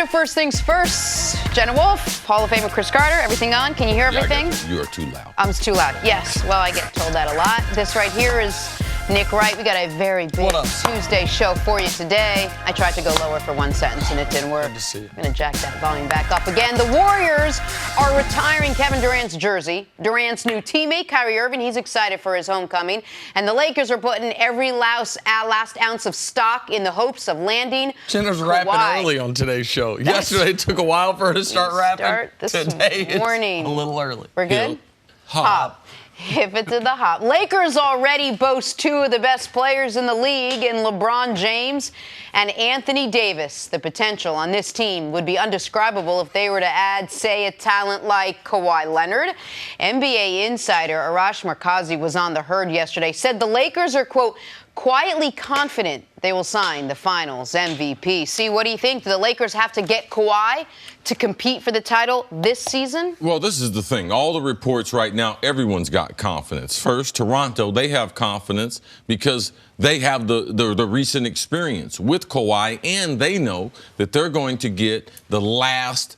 to First Things First. Jenna Wolfe, Hall of Famer Cris Carter. Everything on? Can you hear everything? You are too loud. It's too loud. Yes. Well, I get told that a lot. This right here is Nick Wright. We got a very big Tuesday show for you today. I tried to go lower for one sentence and it didn't work. Good to see you. I'm going to jack that volume back up again. The Warriors are retiring Kevin Durant's jersey. Durant's new teammate, Kyrie Irving, he's excited for his homecoming. And the Lakers are putting every last ounce of stock in the hopes of landing Jenna's rapping early on today's show. Yesterday it took a while for her to start rapping. Today morning. It's a little early. We're good? Hop. Hip it to the hop. Lakers already boast two of the best players in the league in LeBron James and Anthony Davis. The potential on this team would be undescribable if they were to add, say, a talent like Kawhi Leonard. NBA insider Arash Markazi was on the herd yesterday, said the Lakers are, quote, quietly confident they will sign the Finals MVP. See, what do you think? Do the Lakers have to get Kawhi to compete for the title this season? Well, this is the thing. All the reports right now, everyone's got confidence. First, Toronto, they have confidence because they have the recent experience with Kawhi, and they know that they're going to get the last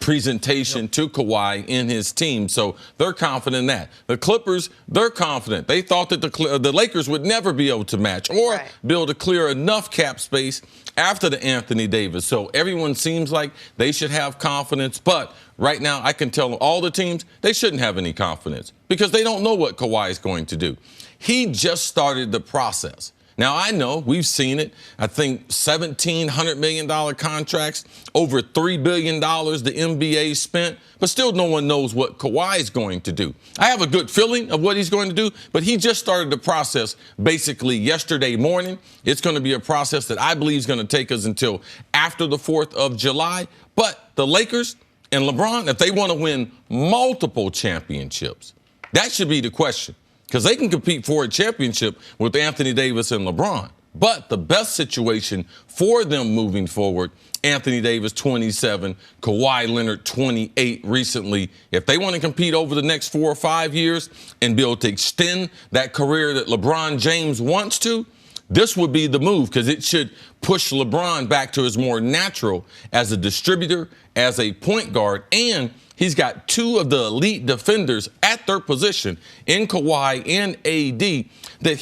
presentation to Kawhi in his team, so they're confident in that. The Clippers, they're confident. They thought that the Lakers would never be able to match or be able to clear enough cap space after the Anthony Davis. So everyone seems like they should have confidence, but right now I can tell all the teams they shouldn't have any confidence because they don't know what Kawhi is going to do. He just started the process. Now, I know we've seen it. I think $1,700 million contracts, over $3 billion the NBA spent, but still no one knows what Kawhi is going to do. I have a good feeling of what he's going to do, but he just started the process basically yesterday morning. It's going to be a process that I believe is going to take us until after the 4th of July. But the Lakers and LeBron, if they want to win multiple championships, that should be the question. Because they can compete for a championship with Anthony Davis and LeBron. But the best situation for them moving forward, Anthony Davis, 27, Kawhi Leonard, 28 recently. If they want to compete over the next 4 or 5 years and be able to extend that career that LeBron James wants to, this would be the move because it should push LeBron back to his more natural as a distributor, as a point guard, and he's got two of the elite defenders at their position in Kawhi and AD that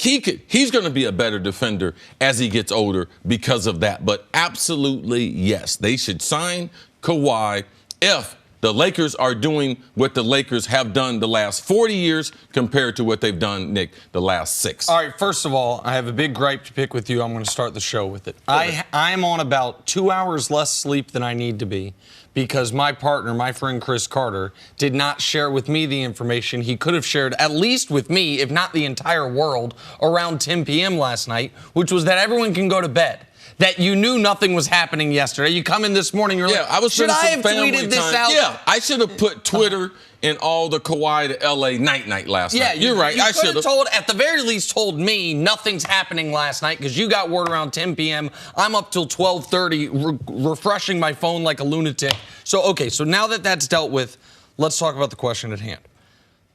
he's going to be a better defender as he gets older because of that. But absolutely, yes, they should sign Kawhi if the Lakers are doing what the Lakers have done the last 40 years compared to what they've done, Nick, the last 6. All right, first of all, I have a big gripe to pick with you. I'm going to start the show with it. I'm on about 2 hours less sleep than I need to be because my partner, my friend Cris Carter, did not share with me the information he could have shared, at least with me, if not the entire world, around 10 p.m. last night, which was that everyone can go to bed. That you knew nothing was happening yesterday. You come in this morning, you're like, I was should I have tweeted this out? Yeah, I should have put Twitter in all the Kawhi to L.A. night last night. Yeah, you're right. I should have at the very least, told me nothing's happening last night because you got word around 10 p.m. I'm up till 12:30 refreshing my phone like a lunatic. So now that that's dealt with, let's talk about the question at hand.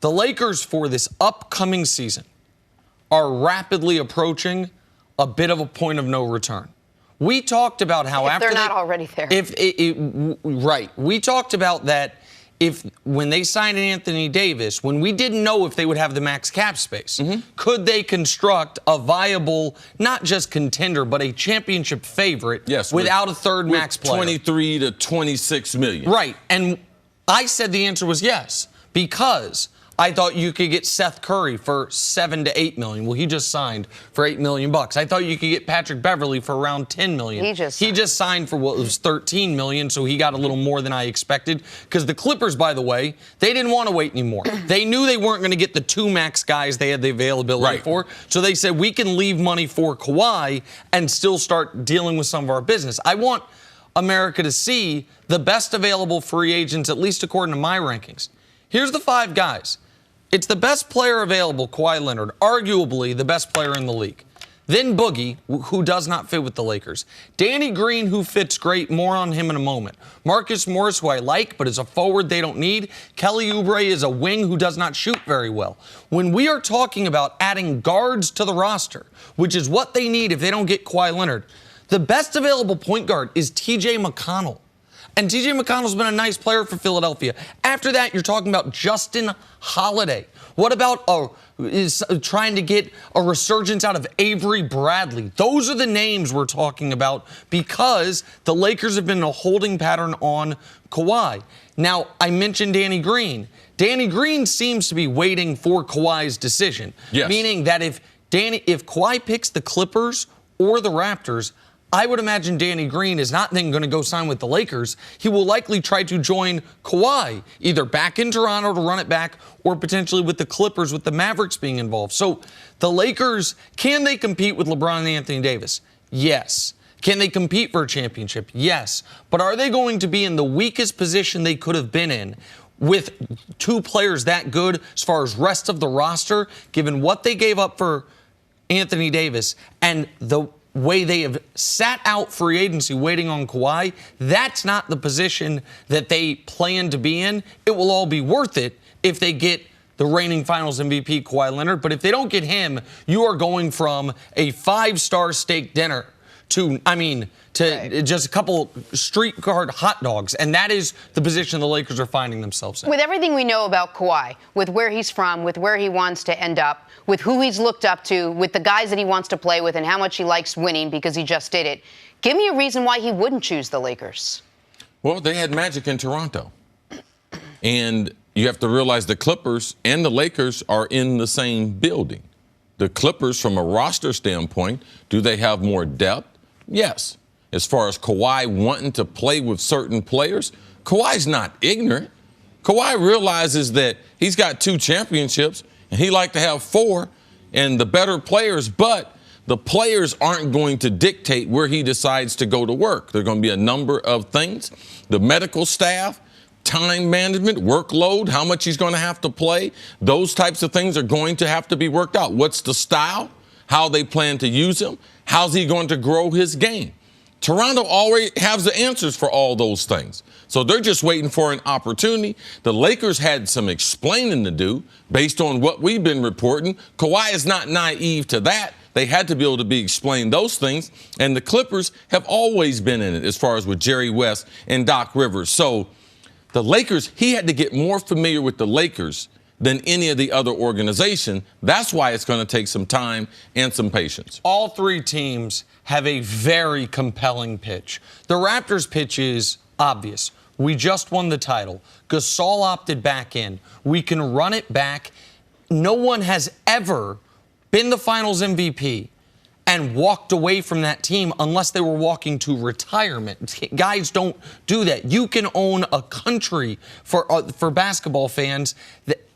The Lakers for this upcoming season are rapidly approaching a bit of a point of no return. We talked about how if they're not already there. Right. We talked about that when they signed Anthony Davis, when we didn't know if they would have the max cap space, could they construct a viable, not just contender, but a championship favorite without a third max player? 23 to 26 million. Right. And I said the answer was yes, because I thought you could get Seth Curry for $7 to $8 million. Well, he just signed for $8 million. I thought you could get Patrick Beverley for around $10 million. He just signed for what was $13 million, so he got a little more than I expected. Because the Clippers, by the way, they didn't want to wait anymore. They knew they weren't going to get the 2 max guys they had the availability for. So they said, we can leave money for Kawhi and still start dealing with some of our business. I want America to see the best available free agents, at least according to my rankings. Here's the 5 guys. It's the best player available, Kawhi Leonard, arguably the best player in the league. Then Boogie, who does not fit with the Lakers. Danny Green, who fits great. More on him in a moment. Marcus Morris, who I like, but is a forward they don't need. Kelly Oubre is a wing who does not shoot very well. When we are talking about adding guards to the roster, which is what they need if they don't get Kawhi Leonard, the best available point guard is TJ McConnell. And T.J. McConnell's been a nice player for Philadelphia. After that, you're talking about Justin Holiday. What about trying to get a resurgence out of Avery Bradley? Those are the names we're talking about because the Lakers have been in a holding pattern on Kawhi. Now, I mentioned Danny Green. Danny Green seems to be waiting for Kawhi's decision. Yes. Meaning that if Kawhi picks the Clippers or the Raptors, I would imagine Danny Green is not then going to go sign with the Lakers. He will likely try to join Kawhi, either back in Toronto to run it back or potentially with the Clippers, with the Mavericks being involved. So the Lakers, can they compete with LeBron and Anthony Davis? Yes. Can they compete for a championship? Yes. But are they going to be in the weakest position they could have been in with two players that good as far as rest of the roster, given what they gave up for Anthony Davis and the way they have sat out free agency waiting on Kawhi? That's not the position that they plan to be in. It will all be worth it if they get the reigning finals MVP, Kawhi Leonard. But if they don't get him, you are going from a 5-star steak dinner to just a couple street card hot dogs. And that is the position the Lakers are finding themselves in. With everything we know about Kawhi, with where he's from, with where he wants to end up, with who he's looked up to, with the guys that he wants to play with, and how much he likes winning because he just did it, give me a reason why he wouldn't choose the Lakers. Well, they had magic in Toronto. And you have to realize the Clippers and the Lakers are in the same building. The Clippers, from a roster standpoint, do they have more depth? Yes. As far as Kawhi wanting to play with certain players, Kawhi's not ignorant. Kawhi realizes that he's got 2 championships and he'd like to have 4 and the better players, but the players aren't going to dictate where he decides to go to work. There are going to be a number of things. The medical staff, time management, workload, how much he's going to have to play, those types of things are going to have to be worked out. What's the style? How they plan to use him? How's he going to grow his game? Toronto already has the answers for all those things. So they're just waiting for an opportunity. The Lakers had some explaining to do based on what we've been reporting. Kawhi is not naive to that. They had to be able to be explained those things. And the Clippers have always been in it as far as with Jerry West and Doc Rivers. So the Lakers, he had to get more familiar with the Lakers than any of the other organization. That's why it's going to take some time and some patience. All 3 teams have a very compelling pitch. The Raptors' pitch is obvious. We just won the title. Gasol opted back in. We can run it back. No one has ever been the finals MVP and walked away from that team unless they were walking to retirement. Guys don't do that. You can own a country for basketball fans.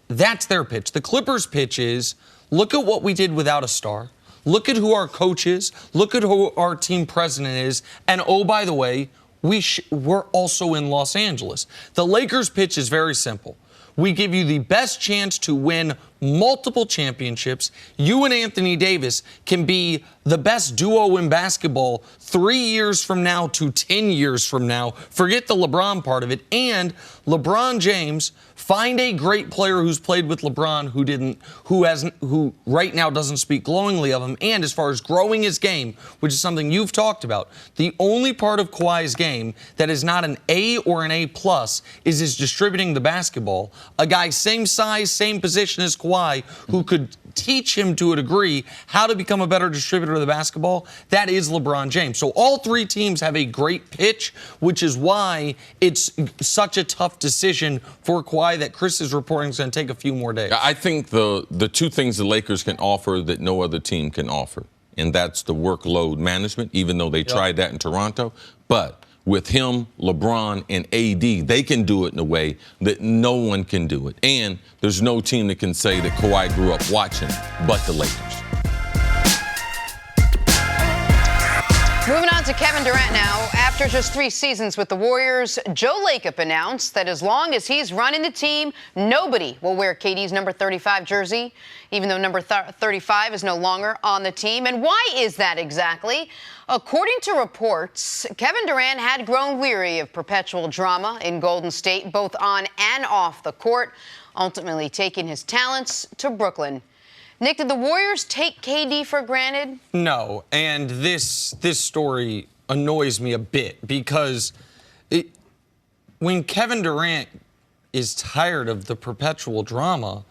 That's their pitch. The Clippers' pitch is, look at what we did without a star. Look at who our coach is. Look at who our team president is. And, oh, by the way, we're also in Los Angeles. The Lakers' pitch is very simple. We give you the best chance to win multiple championships. You and Anthony Davis can be the best duo in basketball 3 years from now to 10 years from now. Forget the LeBron part of it. And LeBron James, find a great player who's played with LeBron who right now doesn't speak glowingly of him. And as far as growing his game, which is something you've talked about, the only part of Kawhi's game that is not an A or an A+ is his distributing the basketball. A guy same size, same position as Kawhi, who could teach him to a degree how to become a better distributor of the basketball, that is LeBron James. So all 3 teams have a great pitch, which is why it's such a tough decision for Kawhi that Cris is reporting is going to take a few more days. I think the 2 things the Lakers can offer that no other team can offer, and that's the workload management, even though they tried that in Toronto. But with him, LeBron, and AD, they can do it in a way that no one can do it. And there's no team that can say that Kawhi grew up watching but the Lakers. Moving on to Kevin Durant now. After just 3 seasons with the Warriors, Joe Lacob announced that as long as he's running the team, nobody will wear KD's number 35 jersey, even though number 35 is no longer on the team. And why is that exactly? According to reports, Kevin Durant had grown weary of perpetual drama in Golden State, both on and off the court, ultimately taking his talents to Brooklyn. Nick, did the Warriors take KD for granted? No, and this story annoys me a bit because when Kevin Durant is tired of the perpetual drama,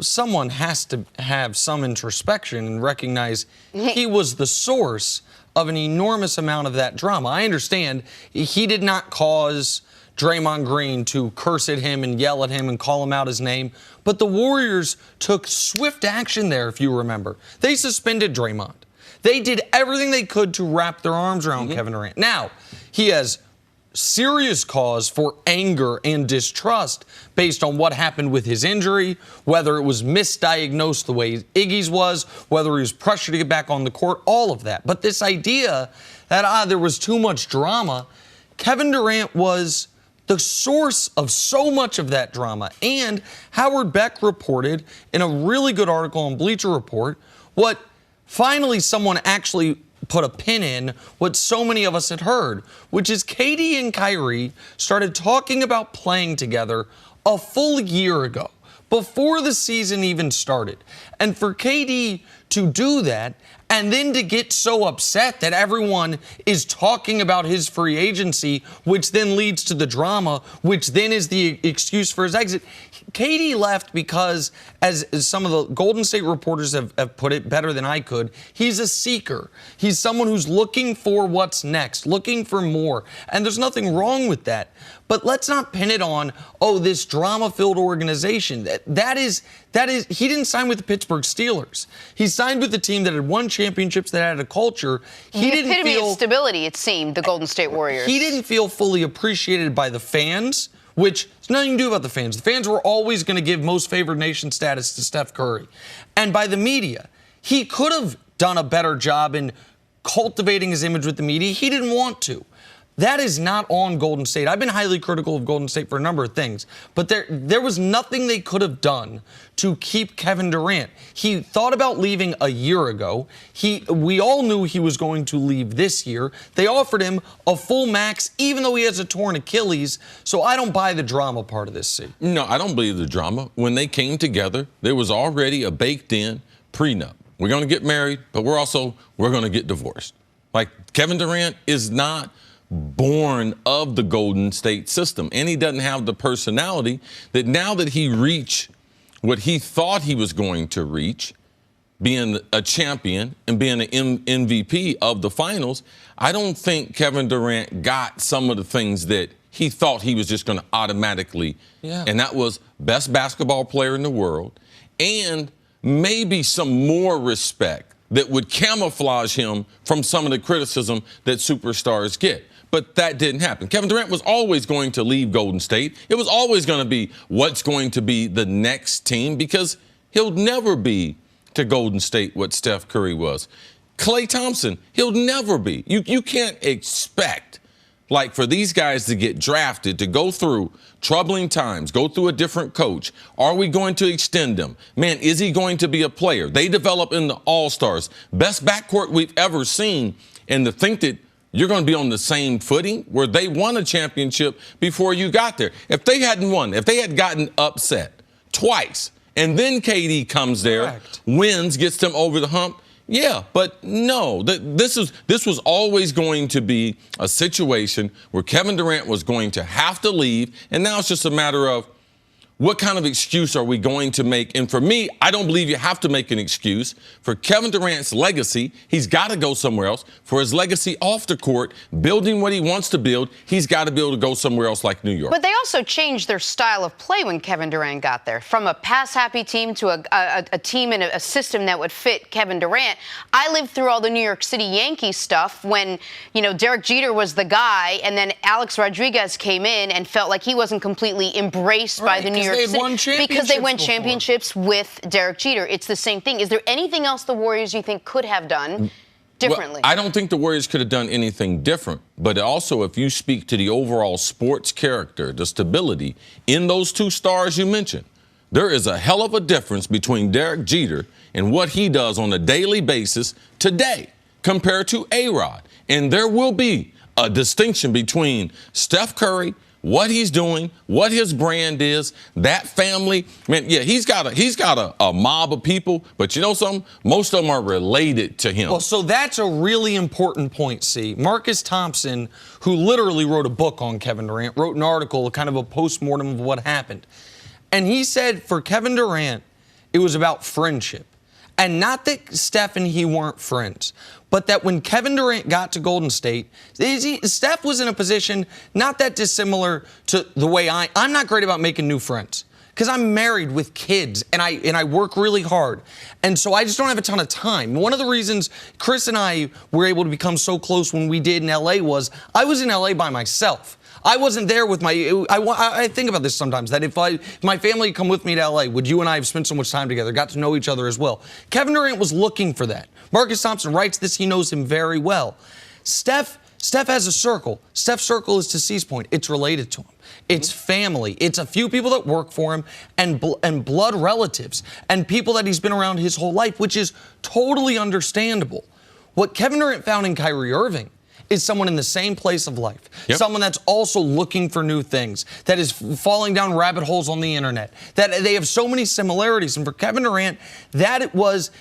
someone has to have some introspection and recognize he was the source of an enormous amount of that drama. I understand he did not cause Draymond Green to curse at him and yell at him and call him out his name, but the Warriors took swift action there, if you remember. They suspended Draymond. They did everything they could to wrap their arms around Kevin Durant. Now, he has serious cause for anger and distrust based on what happened with his injury, whether it was misdiagnosed the way Iggy's was, whether he was pressured to get back on the court, all of that. But this idea that there was too much drama, Kevin Durant was the source of so much of that drama. And Howard Beck reported in a really good article on Bleacher Report what finally someone actually put a pin in what so many of us had heard, which is KD and Kyrie started talking about playing together a full year ago, before the season even started. And for KD to do that and then to get so upset that everyone is talking about his free agency, which then leads to the drama, which then is the excuse for his exit. KD left because, as some of the Golden State reporters have put it better than I could, he's a seeker. He's someone who's looking for what's next, looking for more. And there's nothing wrong with that. But let's not pin it on, this drama-filled organization. That is, he didn't sign with the Pittsburgh Steelers. He signed with a team that had won championships, that had a culture. The epitome of stability, it seemed, the Golden State Warriors. He didn't feel fully appreciated by the fans, which there's nothing to do about the fans. The fans were always going to give most favored nation status to Steph Curry. And by the media. He could have done a better job in cultivating his image with the media. He didn't want to. That is not on Golden State. I've been highly critical of Golden State for a number of things, but there was nothing they could have done to keep Kevin Durant. He thought about leaving a year ago. We all knew he was going to leave this year. They offered him a full max, even though he has a torn Achilles. So I don't buy the drama part of this, C. No, I don't believe the drama. When they came together, there was already a baked-in prenup. We're going to get married, but we're going to get divorced. Like, Kevin Durant is not born of the Golden State system, and he doesn't have the personality that now that he reached what he thought he was going to reach, being a champion and being an MVP of the finals, I don't think Kevin Durant got some of the things that he thought he was just going to automatically, and that was best basketball player in the world, and maybe some more respect that would camouflage him from some of the criticism that superstars get. But that didn't happen. Kevin Durant was always going to leave Golden State. It was always going to be what's going to be the next team, because he'll never be to Golden State what Steph Curry was. Klay Thompson, he'll never be. You can't expect, like, for these guys to get drafted, to go through troubling times, go through a different coach. Are we going to extend him? Man, is he going to be a player? They develop in the All-Stars. Best backcourt we've ever seen. And to think that you're going to be on the same footing where they won a championship before you got there. If they hadn't won, if they had gotten upset twice, and then KD comes there, wins, gets them over the hump, yeah, but no, this was always going to be a situation where Kevin Durant was going to have to leave, and now it's just a matter of what kind of excuse are we going to make? And for me, I don't believe you have to make an excuse. For Kevin Durant's legacy, he's got to go somewhere else. For his legacy off the court, building what he wants to build, he's got to be able to go somewhere else like New York. But they also changed their style of play when Kevin Durant got there. From a pass-happy team to a team and a system that would fit Kevin Durant. I lived through all the New York City Yankees stuff when, Derek Jeter was the guy, and then Alex Rodriguez came in and felt like he wasn't completely embraced by the New York City, because they won championships with Derek Jeter. It's the same thing. Is there anything else the Warriors you think could have done differently? Well, I don't think the Warriors could have done anything different. But also, if you speak to the overall sports character, the stability in those two stars you mentioned, there is a hell of a difference between Derek Jeter and what he does on a daily basis today compared to A-Rod. And there will be a distinction between Steph Curry, what he's doing, what his brand is, that family. Man, yeah, he's got a mob of people, but you know something? Most of them are related to him. Well, so that's a really important point, see. Marcus Thompson, who literally wrote a book on Kevin Durant, wrote an article, kind of a postmortem of what happened. And he said for Kevin Durant, it was about friendship. And not that Steph and he weren't friends, but that when Kevin Durant got to Golden State, Steph was in a position not that dissimilar to the way I'm not great about making new friends because I'm married with kids and I work really hard. And so I just don't have a ton of time. One of the reasons Cris and I were able to become so close when we did in LA was I was in LA by myself. I wasn't there with I think about this sometimes, that if my family had come with me to LA, would you and I have spent so much time together, got to know each other as well? Kevin Durant was looking for that. Marcus Thompson writes this, he knows him very well. Steph has a circle. Steph's circle is, to C's point, it's related to him. It's family. It's a few people that work for him and blood relatives and people that he's been around his whole life, which is totally understandable. What Kevin Durant found in Kyrie Irving is someone in the same place of life, someone that's also looking for new things, that is falling down rabbit holes on the internet, that they have so many similarities. And for Kevin Durant,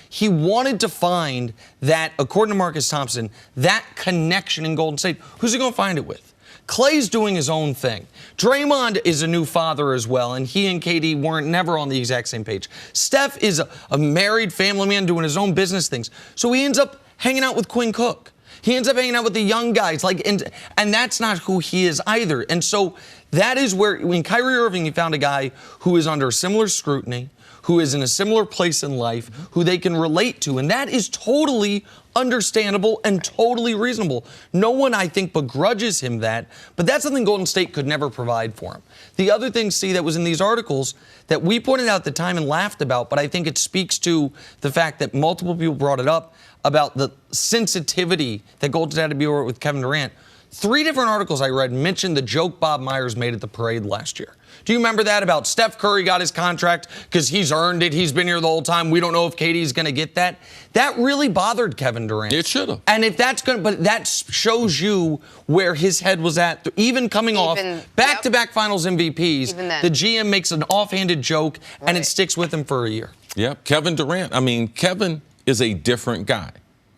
he wanted to find that, according to Marcus Thompson, that connection in Golden State. Who's he going to find it with? Clay's doing his own thing. Draymond is a new father as well, and he and KD weren't never on the exact same page. Steph is a married family man doing his own business things. So he ends up hanging out with Quinn Cook. He ends up hanging out with the young guys, and that's not who he is either. And so that is where, in Kyrie Irving, he found a guy who is under similar scrutiny, who is in a similar place in life, who they can relate to. And that is totally understandable and totally reasonable. No one, I think, begrudges him that, but that's something Golden State could never provide for him. The other thing, see, that was in these articles that we pointed out at the time and laughed about, but I think it speaks to the fact that multiple people brought it up, about the sensitivity that Golden State had to be with Kevin Durant. 3 different articles I read mentioned the joke Bob Myers made at the parade last year. Do you remember that about Steph Curry got his contract because he's earned it, he's been here the whole time, we don't know if KD's going to get that? That really bothered Kevin Durant. It should have. And if that's going to, but that shows you where his head was at, even coming off back-to-back finals MVPs, the GM makes an offhanded joke and it sticks with him for a year. Yep, Kevin Durant, Kevin is a different guy.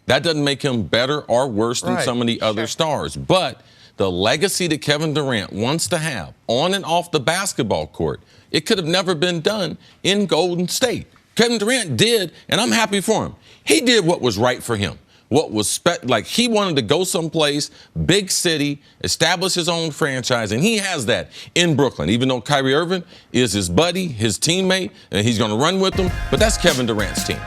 That doesn't make him better or worse than some of the other stars. But the legacy that Kevin Durant wants to have on and off the basketball court, it could have never been done in Golden State. Kevin Durant did, and I'm happy for him. He did what was right for him. What was he wanted to go someplace, big city, establish his own franchise, and he has that in Brooklyn. Even though Kyrie Irving is his buddy, his teammate, and he's going to run with him, but that's Kevin Durant's team.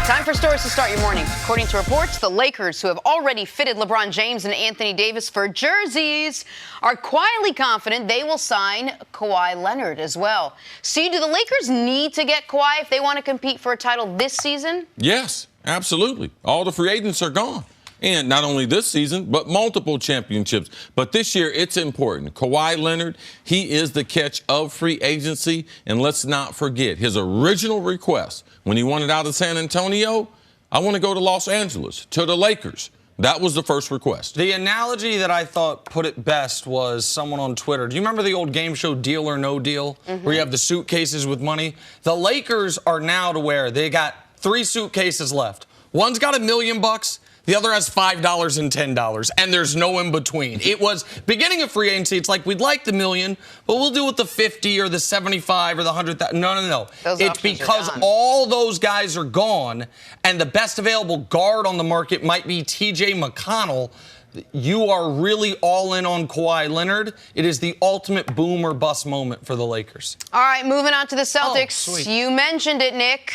Time for stories to start your morning. According to reports, the Lakers, who have already fitted LeBron James and Anthony Davis for jerseys, are quietly confident they will sign Kawhi Leonard as well. See, do the Lakers need to get Kawhi if they want to compete for a title this season? Yes, absolutely. All the free agents are gone. And not only this season, but multiple championships. But this year, it's important. Kawhi Leonard, he is the catch of free agency. And let's not forget his original request when he wanted out of San Antonio. I want to go to Los Angeles, to the Lakers. That was the first request. The analogy that I thought put it best was someone on Twitter. Do you remember the old game show Deal or No Deal, where you have the suitcases with money? The Lakers are now to where they got 3 suitcases left. One's got $1 million. The other has $5 and $10, and there's no in between. It was beginning of free agency. It's like, we'd like the $1 million, but we'll do it the 50 or the 75 or the 100,000. No. It's because all those guys are gone, and the best available guard on the market might be T.J. McConnell. You are really all in on Kawhi Leonard. It is the ultimate boom or bust moment for the Lakers. All right, moving on to the Celtics. You mentioned it, Nick.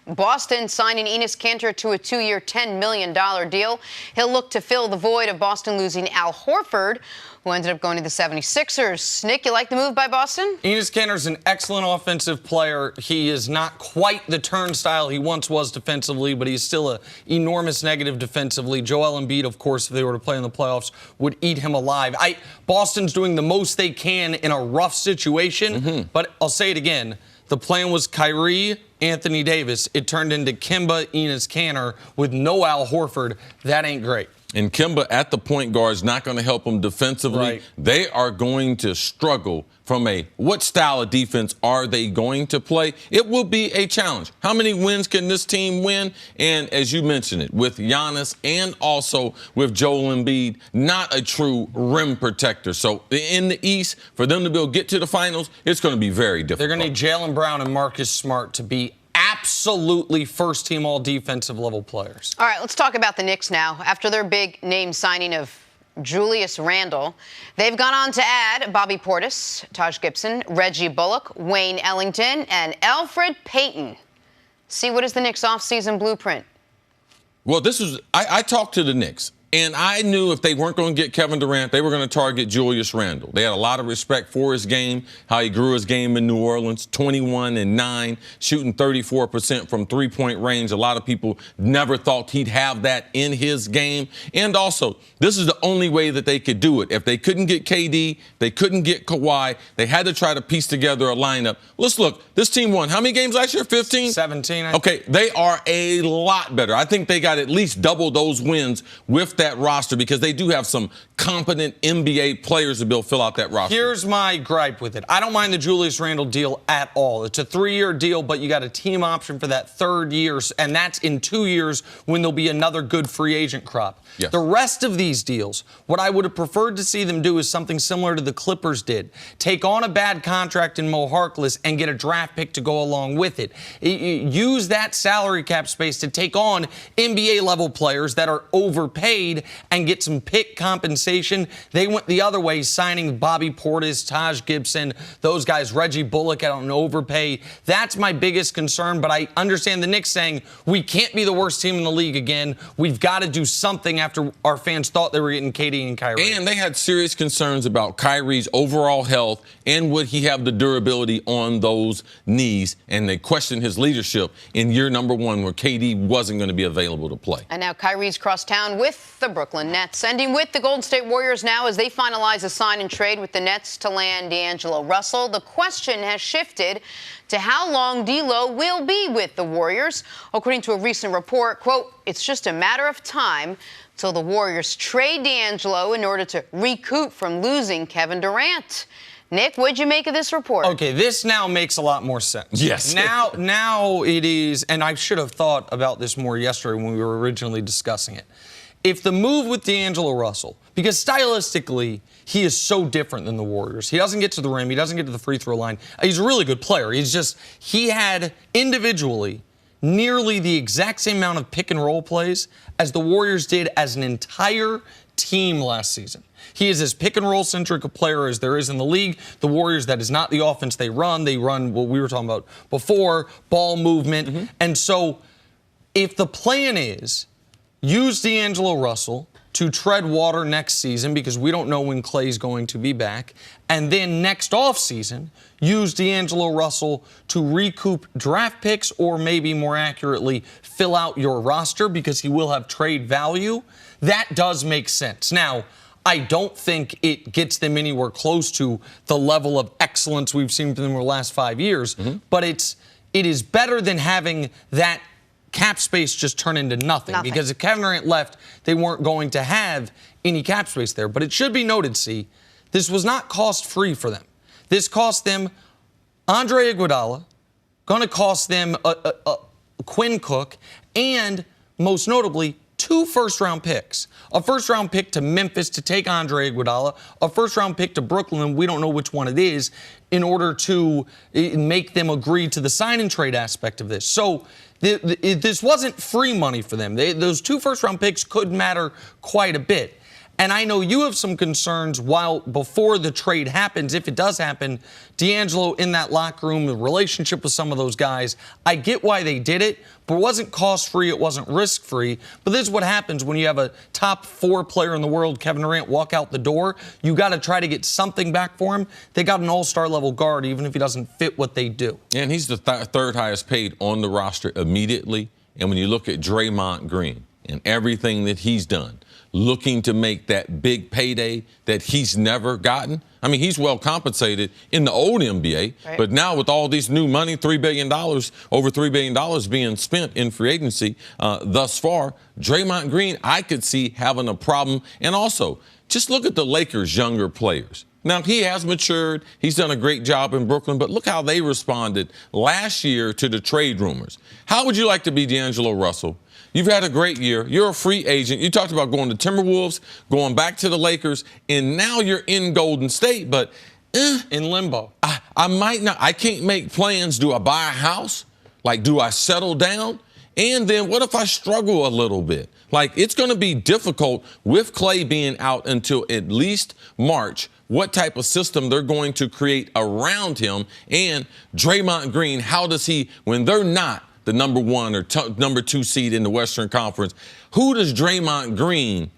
Boston signing Enes Kanter to a 2-year, $10 million deal. He'll look to fill the void of Boston losing Al Horford, who ended up going to the 76ers. Nick, you like the move by Boston? Enes Kanter's an excellent offensive player. He is not quite the turnstile he once was defensively, but he's still an enormous negative defensively. Joel Embiid, of course, if they were to play in the playoffs, would eat him alive. Boston's doing the most they can in a rough situation, but I'll say it again. The plan was Kyrie, Anthony Davis. It turned into Kemba, Enes Kanter with no Al Horford. That ain't great. And Kemba at the point guard is not going to help them defensively. Right. They are going to struggle from what style of defense are they going to play? It will be a challenge. How many wins can this team win? And as you mentioned it, with Giannis and also with Joel Embiid, not a true rim protector. So in the East, for them to be able to get to the finals, it's going to be very difficult. They're going to need Jaylen Brown and Marcus Smart to be absolutely first-team all-defensive level players. All right, let's talk about the Knicks now. After their big name signing of Julius Randle, they've gone on to add Bobby Portis, Taj Gibson, Reggie Bullock, Wayne Ellington, and Elfrid Payton. See, what is the Knicks' offseason blueprint? Well, I talked to the Knicks. And I knew if they weren't going to get Kevin Durant, they were going to target Julius Randle. They had a lot of respect for his game, how he grew his game in New Orleans, 21-9, shooting 34% from three-point range. A lot of people never thought he'd have that in his game. And also, this is the only way that they could do it. If they couldn't get KD, they couldn't get Kawhi, they had to try to piece together a lineup. Let's look. This team won how many games last year? 15? 17. Okay, they are a lot better. I think they got at least double those wins with that roster because they do have some competent NBA players to be able to fill out that roster. Here's my gripe with it. I don't mind the Julius Randle deal at all. It's a 3-year deal, but you got a team option for that 3rd year, and that's in 2 years when there'll be another good free agent crop. Yes. The rest of these deals, what I would have preferred to see them do is something similar to the Clippers did. Take on a bad contract in Mo Harkless and get a draft pick to go along with it. Use that salary cap space to take on NBA-level players that are overpaid and get some pick compensation. They went the other way, signing Bobby Portis, Taj Gibson, those guys, Reggie Bullock out on overpay. That's my biggest concern, but I understand the Knicks saying we can't be the worst team in the league again. We've got to do something after our fans thought they were getting KD and Kyrie. And they had serious concerns about Kyrie's overall health and would he have the durability on those knees. And they questioned his leadership in year number 1 where KD wasn't going to be available to play. And now Kyrie's crossed town with the Brooklyn Nets. Ending with the Golden State Warriors now as they finalize a sign and trade with the Nets to land D'Angelo Russell. The question has shifted to how long D'Lo will be with the Warriors. According to a recent report, quote, it's just a matter of time till the Warriors trade D'Angelo in order to recoup from losing Kevin Durant. Nick, what'd you make of this report? Okay, this now makes a lot more sense. Yes. Now it is, and I should have thought about this more yesterday when we were originally discussing it. If the move with D'Angelo Russell, because stylistically, he is so different than the Warriors. He doesn't get to the rim. He doesn't get to the free throw line. He's a really good player. He had individually nearly the exact same amount of pick and roll plays as the Warriors did as an entire team last season. He is as pick and roll centric a player as there is in the league. The Warriors, that is not the offense they run. They run what we were talking about before, ball movement. Mm-hmm. And so if the plan is use D'Angelo Russell to tread water next season because we don't know when Clay's going to be back, and then next offseason, use D'Angelo Russell to recoup draft picks or maybe more accurately, fill out your roster because he will have trade value, that does make sense. Now, I don't think it gets them anywhere close to the level of excellence we've seen from them over the last 5 years, but it is better than having that cap space just turn into nothing. Because if Kevin Durant left, they weren't going to have any cap space there. But it should be noted, this was not cost-free for them. This cost them Andre Iguodala, going to cost them Quinn Cook, and most notably, 2 first-round picks. A first-round pick to Memphis to take Andre Iguodala, a first-round pick to Brooklyn, we don't know which one it is, in order to make them agree to the sign-and-trade aspect of this. So this wasn't free money for them. Those 2 first-round picks could matter quite a bit. And I know you have some concerns before the trade happens, if it does happen, D'Angelo in that locker room, the relationship with some of those guys. I get why they did it, but it wasn't cost-free, it wasn't risk-free. But this is what happens when you have a top 4 player in the world, Kevin Durant, walk out the door. You got to try to get something back for him. They got an all-star level guard, even if he doesn't fit what they do. And he's the 3rd highest paid on the roster immediately. And when you look at Draymond Green and everything that he's done, looking to make that big payday that he's never gotten. I mean, he's well compensated in the old NBA, right. But now with all this new money, $3 billion, over $3 billion being spent in free agency thus far, Draymond Green, I could see having a problem. And also, just look at the Lakers' younger players. Now, he has matured. He's done a great job in Brooklyn, but look how they responded last year to the trade rumors. How would you like to be D'Angelo Russell? You've had a great year. You're a free agent. You talked about going to Timberwolves, going back to the Lakers, and now you're in Golden State, but in limbo. I might not. I can't make plans. Do I buy a house? Like, do I settle down? And then what if I struggle a little bit? Like, it's going to be difficult with Klay being out until at least March, what type of system they're going to create around him. And Draymond Green, how does he, when they're not the number one or number two seed in the Western Conference, who does Draymond Green,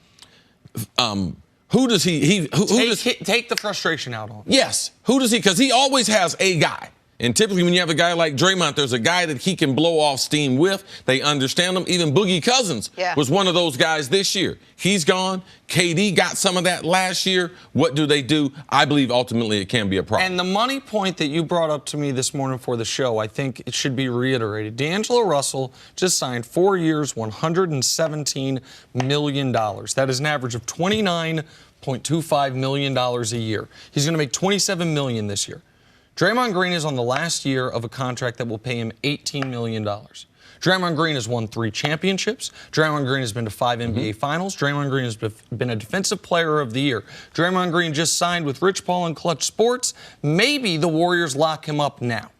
who does he take the frustration out on? Yes. Who does he, because he always has a guy. And typically when you have a guy like Draymond, there's a guy that he can blow off steam with. They understand him. Even Boogie Cousins was one of those guys this year. He's gone. KD got some of that last year. What do? I believe ultimately it can be a problem. And the money point that you brought up to me this morning for the show, I think it should be reiterated. D'Angelo Russell just signed 4 years, $117 million. That is an average of $29.25 million a year. He's going to make $27 million this year. Draymond Green is on the last year of a contract that will pay him $18 million. Draymond Green has won 3 championships. Draymond Green has been to 5 NBA Finals. Draymond Green has been a Defensive Player of the Year. Draymond Green just signed with Rich Paul and Clutch Sports. Maybe the Warriors lock him up now.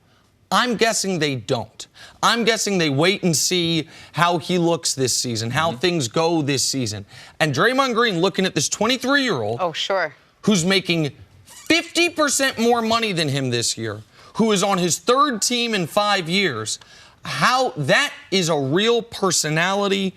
I'm guessing they don't. I'm guessing they wait and see how he looks this season, how things go this season. And Draymond Green looking at this 23-year-old who's making 50% more money than him this year, who is on his 3rd team in 5 years, how that is a real personality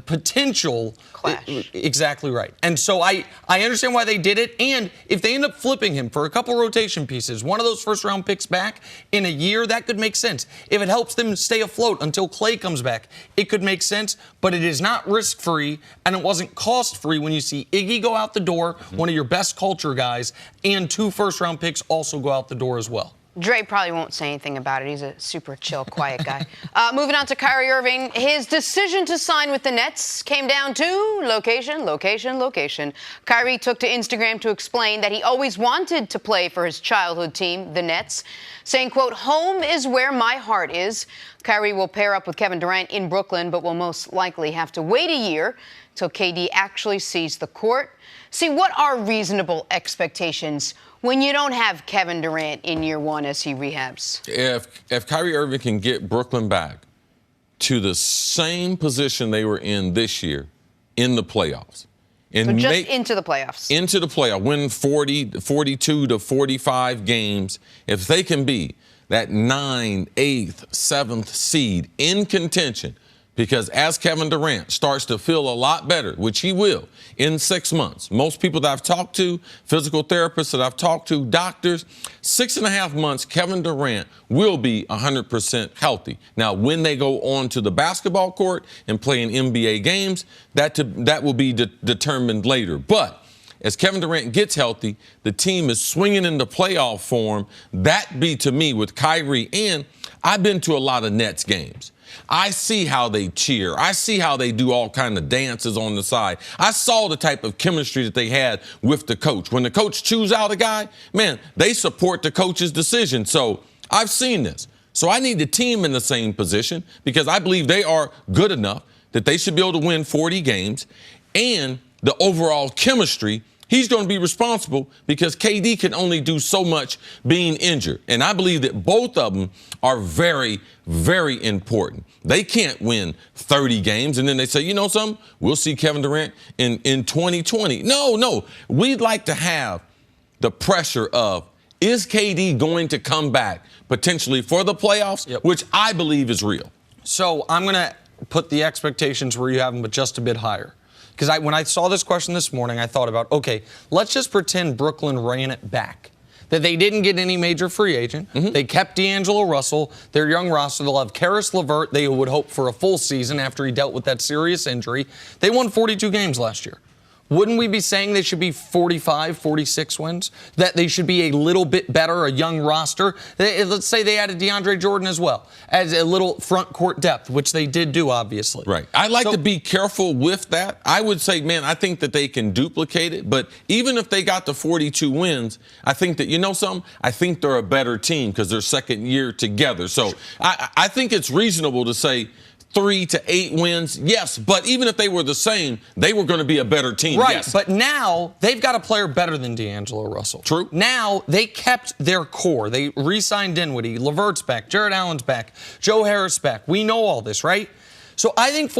potential clash. Exactly right. And so I understand why they did it. And if they end up flipping him for a couple rotation pieces, one of those first-round picks back in a year, that could make sense. If it helps them stay afloat until Klay comes back, it could make sense. But it is not risk-free, and it wasn't cost-free when you see Iggy go out the door, one of your best culture guys, and 2 first-round picks also go out the door as well. Dre probably won't say anything about it. He's a super chill, quiet guy. Moving on to Kyrie Irving. His decision to sign with the Nets came down to location, location, location. Kyrie took to Instagram to explain that he always wanted to play for his childhood team, the Nets, saying, quote, "Home is where my heart is." Kyrie will pair up with Kevin Durant in Brooklyn, but will most likely have to wait a year till KD actually sees the court. See, what are reasonable expectations when you don't have Kevin Durant in year 1 as he rehabs? If Kyrie Irving can get Brooklyn back to the same position they were in this year in the playoffs. And so just into the playoffs. Into the playoffs. Win 42 to 45 games. If they can be that 9th, 8th, 7th seed in contention, because as Kevin Durant starts to feel a lot better, which he will in 6 months, most people that I've talked to, physical therapists that I've talked to, doctors, 6.5 months, Kevin Durant will be 100% healthy. Now, when they go on to the basketball court and play in NBA games, that will be determined later. But as Kevin Durant gets healthy, the team is swinging into playoff form. That be to me with Kyrie. And I've been to a lot of Nets games. I see how they cheer. I see how they do all kind of dances on the side. I saw the type of chemistry that they had with the coach. When the coach chooses out a guy, man, they support the coach's decision. So I've seen this. So I need the team in the same position because I believe they are good enough that they should be able to win 40 games. And the overall chemistry, he's going to be responsible because KD can only do so much being injured. And I believe that both of them are very, very important. They can't win 30 games and then they say, you know something, we'll see Kevin Durant in 2020. No. We'd like to have the pressure of, is KD going to come back potentially for the playoffs, which I believe is real. So I'm going to put the expectations where you have them, but just a bit higher. Because when I saw this question this morning, I thought about, okay, let's just pretend Brooklyn ran it back. that they didn't get any major free agent. They kept D'Angelo Russell, their young roster. They'll have Karis LeVert. They would hope for a full season after he dealt with that serious injury. They won 42 games last year. Wouldn't we be saying they should be 45, 46 wins? That they should be a little bit better, a young roster? Let's say they added DeAndre Jordan as well, as a little front court depth, which they did do, obviously. Right. I like to be careful with that. I would say, man, I think that they can duplicate it. But even if they got the 42 wins, I think that, you know something? I think they're a better team because they're second year together. So I think it's reasonable to say 3 to 8 wins, yes, but even if they were the same, they were going to be a better team. Right, yes. But now they've got a player better than D'Angelo Russell. True. Now they kept their core. They re-signed Dinwiddie, LeVert's back, Jared Allen's back, Joe Harris back. We know all this, right? So I think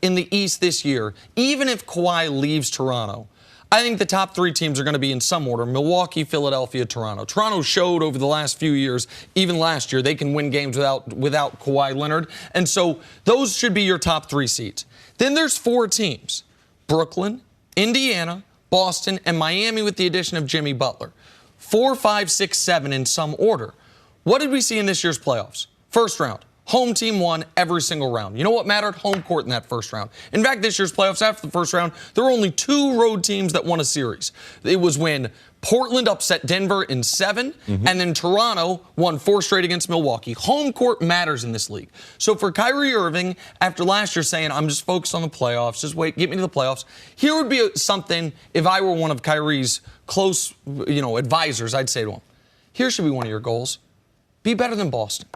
in the East this year, even if Kawhi leaves Toronto, I think the top 3 teams are going to be in some order: Milwaukee, Philadelphia, Toronto. Toronto showed over the last few years, even last year, they can win games without Kawhi Leonard. And so those should be your top 3 seeds. Then there's 4 teams: Brooklyn, Indiana, Boston, and Miami with the addition of Jimmy Butler. 4, 5, 6, 7 in some order. What did we see in this year's playoffs? First round. Home team won every single round. You know what mattered? Home court in that first round. In fact, this year's playoffs, after the first round, there were only 2 road teams that won a series. It was when Portland upset Denver in 7, and then Toronto won 4 straight against Milwaukee. Home court matters in this league. So for Kyrie Irving, after last year saying, I'm just focused on the playoffs, just wait, get me to the playoffs, here would be something, if I were one of Kyrie's close, advisors, I'd say to him, here should be one of your goals. Be better than Boston.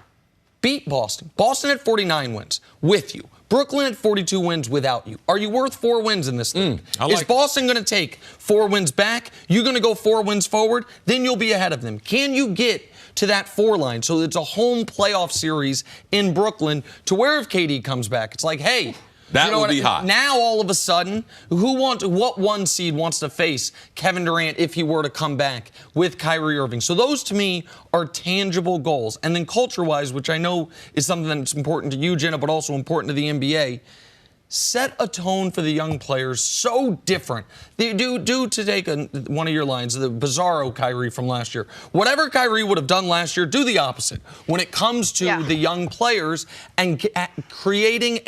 Beat Boston. Boston had 49 wins with you. Brooklyn had 42 wins without you. Are you worth 4 wins in this league? Is Boston going to take 4 wins back? You're going to go 4 wins forward? Then you'll be ahead of them. Can you get to that 4 line so it's a home playoff series in Brooklyn to where if KD comes back, it's like, hey, that would be hot. Now, all of a sudden, what 1 seed wants to face Kevin Durant if he were to come back with Kyrie Irving? So those, to me, are tangible goals. And then culture-wise, which I know is something that's important to you, Jenna, but also important to the NBA, set a tone for the young players so different. To take one of your lines, the bizarro Kyrie from last year. Whatever Kyrie would have done last year, do the opposite when it comes to the young players and creating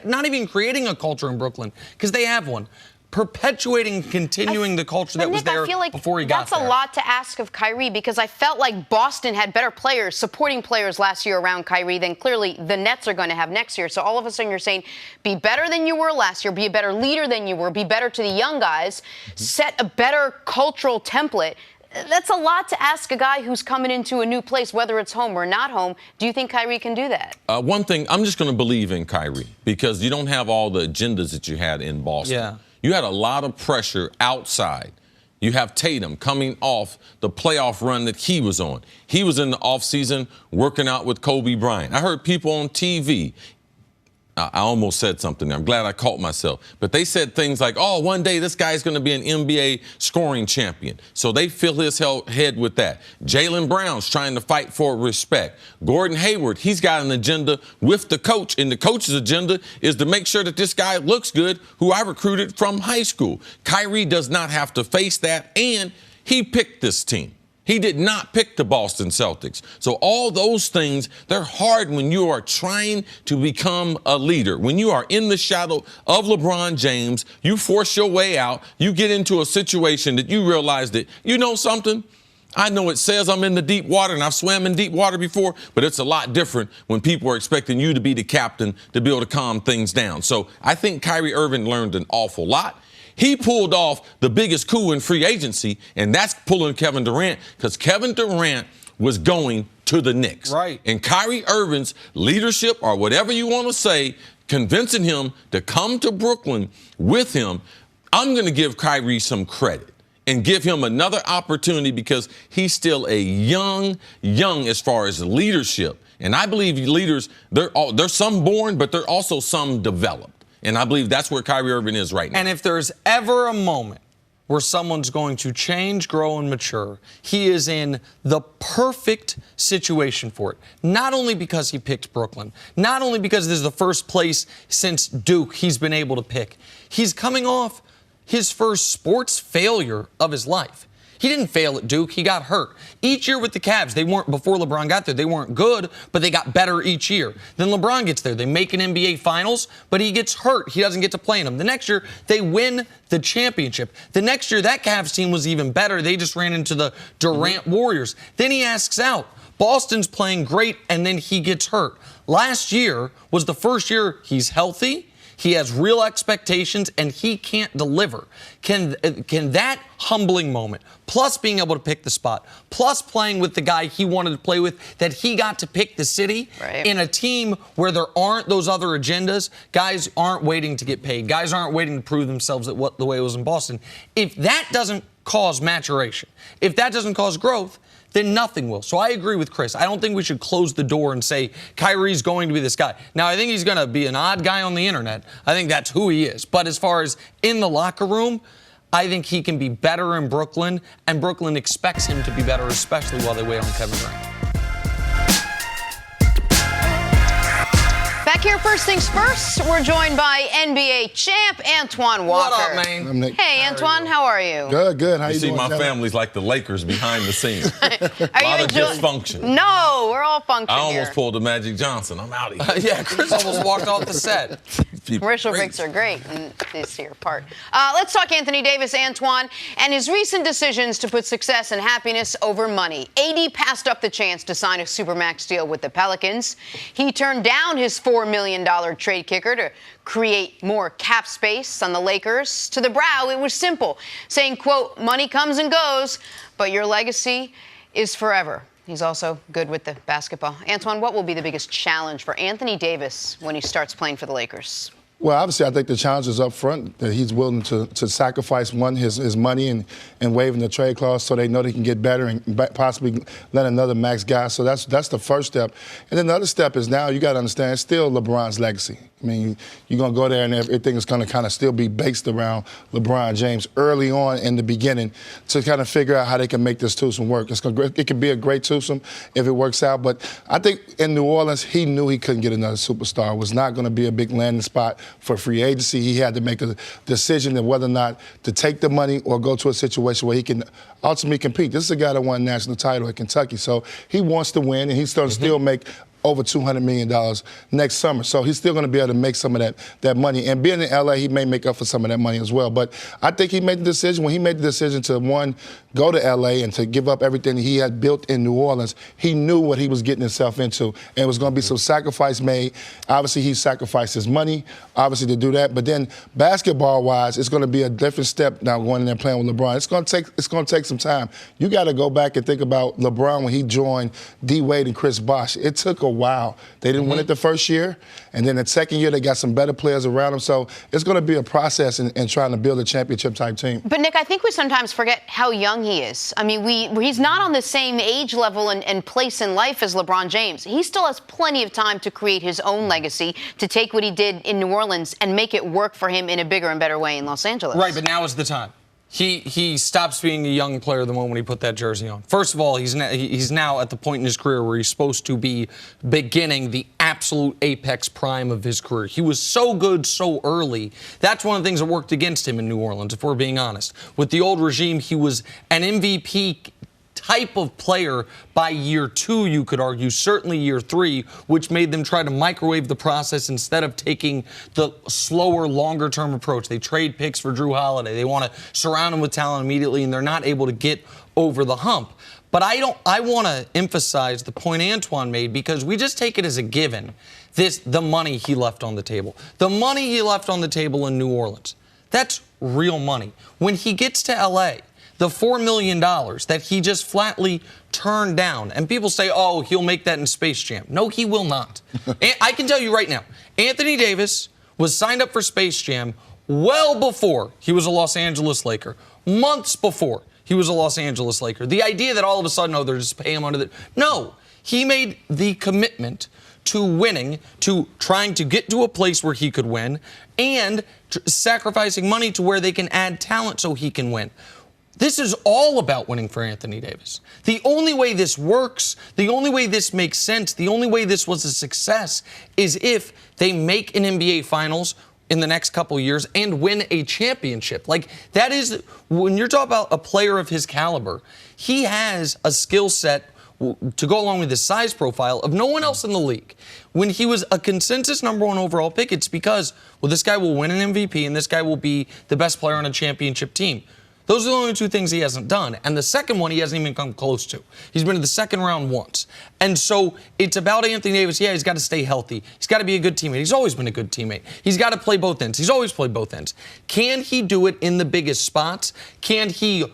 not even creating a culture in Brooklyn, because they have one. Perpetuating, continuing the culture that was there I feel like before he got there. That's a there. lot to ask of Kyrie, because I felt like Boston had better players, supporting players last year around Kyrie than clearly the Nets are going to have next year. So all of a sudden you're saying, be better than you were last year, be a better leader than you were, be better to the young guys, set a better cultural template. That's a lot to ask a guy who's coming into a new place, whether it's home or not home. Do you think Kyrie can do that? One thing, I'm just going to believe in Kyrie because you don't have all the agendas that you had in Boston. Yeah. You had a lot of pressure outside. You have Tatum coming off the playoff run that he was on. He was in the offseason working out with Kobe Bryant. I heard people on TV. I almost said something. I'm glad I caught myself. But they said things like, oh, one day this guy's going to be an NBA scoring champion. So they fill his head with that. Jaylen Brown's trying to fight for respect. Gordon Hayward, he's got an agenda with the coach, and the coach's agenda is to make sure that this guy looks good, who I recruited from high school. Kyrie does not have to face that, and he picked this team. He did not pick the Boston Celtics. So all those things, they're hard when you are trying to become a leader. When you are in the shadow of LeBron James, you force your way out, you get into a situation that you realize that, you know something? I know it says I'm in the deep water, and I've swam in deep water before, but it's a lot different when people are expecting you to be the captain to be able to calm things down. So I think Kyrie Irving learned an awful lot. He pulled off the biggest coup in free agency, and that's pulling Kevin Durant, because Kevin Durant was going to the Knicks. Right. And Kyrie Irving's leadership, or whatever you want to say, convincing him to come to Brooklyn with him, I'm going to give Kyrie some credit and give him another opportunity, because he's still a young as far as leadership. And I believe leaders, there's some born, but there are also some developed. And I believe that's where Kyrie Irving is right now. And if there's ever a moment where someone's going to change, grow, and mature, he is in the perfect situation for it. Not only because he picked Brooklyn, not only because this is the first place since Duke he's been able to pick. He's coming off his first sports failure of his life. He didn't fail at Duke. He got hurt. Each year with the Cavs, before LeBron got there, they weren't good, but they got better each year. Then LeBron gets there. They make an NBA Finals, but he gets hurt. He doesn't get to play in them. The next year, they win the championship. The next year, that Cavs team was even better. They just ran into the Durant Warriors. Then he asks out. Boston's playing great, and then he gets hurt. Last year was the first year he's healthy. He has real expectations, and he can't deliver. Can that humbling moment, plus being able to pick the spot, plus playing with the guy he wanted to play with, that he got to pick the city in a team where there aren't those other agendas, guys aren't waiting to get paid, guys aren't waiting to prove themselves at the way it was in Boston. If that doesn't cause maturation, if that doesn't cause growth, then nothing will. So I agree with Chris. I don't think we should close the door and say Kyrie's going to be this guy. Now, I think he's going to be an odd guy on the internet. I think that's who he is. But as far as in the locker room, I think he can be better in Brooklyn, and Brooklyn expects him to be better, especially while they wait on Kevin Durant. Back here, first things first, we're joined by NBA champ Antoine Walker. What up, man? I'm Nick. Hey, Antoine, how are you? Good. How you See, doing? my family's like the Lakers behind the scenes. Are A lot you of enjoying? dysfunction. No, we're all functioning I almost here. pulled a Magic Johnson. I'm out of here. Yeah, Chris almost walked off the set. Commercial breaks are great in this here part. Let's talk Anthony Davis, Antoine, and his recent decisions to put success and happiness over money. AD passed up the chance to sign a Supermax deal with the Pelicans. He turned down his $4 million trade kicker to create more cap space on the Lakers. To the brow, it was simple, saying, quote, money comes and goes, but your legacy is forever. He's also good with the basketball. Antoine, what will be the biggest challenge for Anthony Davis when he starts playing for the Lakers? Well, obviously, I think the challenge is up front, that he's willing to sacrifice, his money and waiving the trade clause so they know they can get better and possibly let another max guy. So that's the first step. And then the other step is now you got to understand it's still LeBron's legacy. I mean, you're going to go there and everything is going to kind of still be based around LeBron James early on in the beginning to kind of figure out how they can make this twosome work. It could be a great twosome if it works out. But I think in New Orleans, he knew he couldn't get another superstar. It was not going to be a big landing spot for free agency. He had to make a decision of whether or not to take the money or go to a situation where he can ultimately compete. This is a guy that won a national title at Kentucky. So he wants to win, and he's going to still make over $200 million next summer. So he's still going to be able to make some of that money. And being in L.A., he may make up for some of that money as well. But I think he made the decision, when he made the decision to, one, go to L.A. and to give up everything he had built in New Orleans, he knew what he was getting himself into. And it was going to be some sacrifice made. Obviously, he sacrificed his money, obviously, to do that. But then basketball-wise, it's going to be a different step now going in there playing with LeBron. It's going to take some time. You got to go back and think about LeBron when he joined D. Wade and Chris Bosh. It took a while. They didn't win it the first year, and then the second year they got some better players around them. So it's going to be a process in trying to build a championship-type team. But, Nick, I think we sometimes forget how young he is. I mean, he's not on the same age level and place in life as LeBron James. He still has plenty of time to create his own legacy, to take what he did in New Orleans and make it work for him in a bigger and better way in Los Angeles. Right, but now is the time. He stops being a young player the moment he put that jersey on. First of all, he's now at the point in his career where he's supposed to be beginning the absolute apex prime of his career. He was so good so early. That's one of the things that worked against him in New Orleans, if we're being honest. With the old regime, he was an MVP type of player by year 2, you could argue, certainly year 3, which made them try to microwave the process instead of taking the slower, longer-term approach. They trade picks for Drew Holiday. They want to surround him with talent immediately, and they're not able to get over the hump. But I want to emphasize the point Antoine made, because we just take it as a given, the money he left on the table. The money he left on the table in New Orleans, that's real money. When he gets to L.A., the $4 million that he just flatly turned down. And people say, oh, he'll make that in Space Jam. No, he will not. I can tell you right now, Anthony Davis was signed up for Space Jam well before he was a Los Angeles Laker, months before he was a Los Angeles Laker. The idea that all of a sudden, oh, they're just paying him under the... No, he made the commitment to winning, to trying to get to a place where he could win, and sacrificing money to where they can add talent so he can win. This is all about winning for Anthony Davis. The only way this works, the only way this makes sense, the only way this was a success is if they make an NBA Finals in the next couple years and win a championship. Like, that is, when you're talking about a player of his caliber, he has a skill set to go along with his size profile of no one else in the league. When he was a consensus #1 overall pick, it's because, well, this guy will win an MVP and this guy will be the best player on a championship team. Those are the only two things he hasn't done. And the second one he hasn't even come close to. He's been to the second round once. And so it's about Anthony Davis. Yeah, he's got to stay healthy. He's got to be a good teammate. He's always been a good teammate. He's got to play both ends. He's always played both ends. Can he do it in the biggest spots? Can he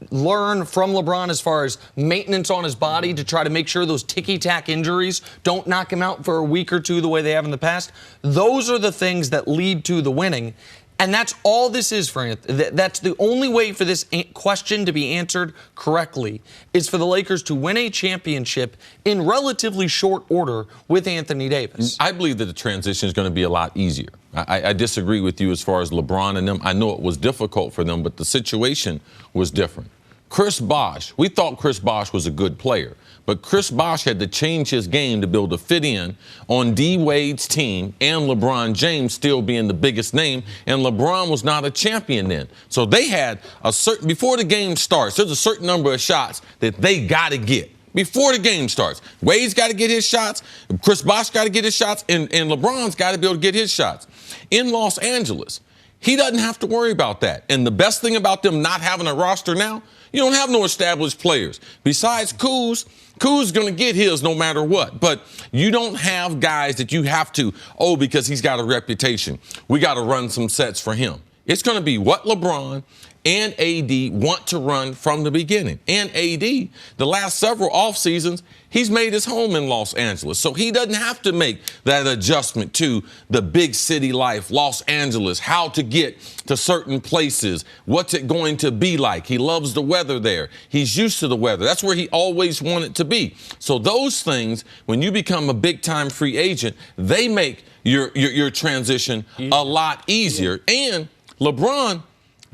learn from LeBron as far as maintenance on his body to try to make sure those ticky-tack injuries don't knock him out for a week or two the way they have in the past? Those are the things that lead to the winning. And that's all this is for Anthony. That's the only way for this question to be answered correctly is for the Lakers to win a championship in relatively short order with Anthony Davis. I believe that the transition is going to be a lot easier. I disagree with you as far as LeBron and them. I know it was difficult for them, but the situation was different. Chris Bosh, we thought Chris Bosh was a good player, but Chris Bosh had to change his game to be able to fit in on D. Wade's team and LeBron James still being the biggest name, and LeBron was not a champion then. So they had a certain, before the game starts, there's a certain number of shots that they got to get. Before the game starts, Wade's got to get his shots, Chris Bosh got to get his shots, and LeBron's got to be able to get his shots. In Los Angeles, he doesn't have to worry about that. And the best thing about them not having a roster now, you don't have no established players. Besides Kuz going to get his no matter what. But you don't have guys that you have to, because he's got a reputation, we got to run some sets for him. It's going to be what LeBron and AD want to run from the beginning. And AD, the last several off seasons, he's made his home in Los Angeles. So he doesn't have to make that adjustment to the big city life, Los Angeles, how to get to certain places, what's it going to be like. He loves the weather there. He's used to the weather. That's where he always wanted to be. So those things, when you become a big-time free agent, they make your transition a lot easier. And LeBron,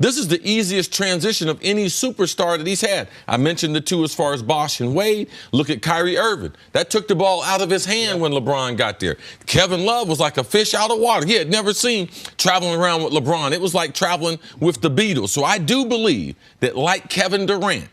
this is the easiest transition of any superstar that he's had. I mentioned the two as far as Bosh and Wade. Look at Kyrie Irving. That took the ball out of his hand when LeBron got there. Kevin Love was like a fish out of water. He had never seen traveling around with LeBron. It was like traveling with the Beatles. So I do believe that, like Kevin Durant,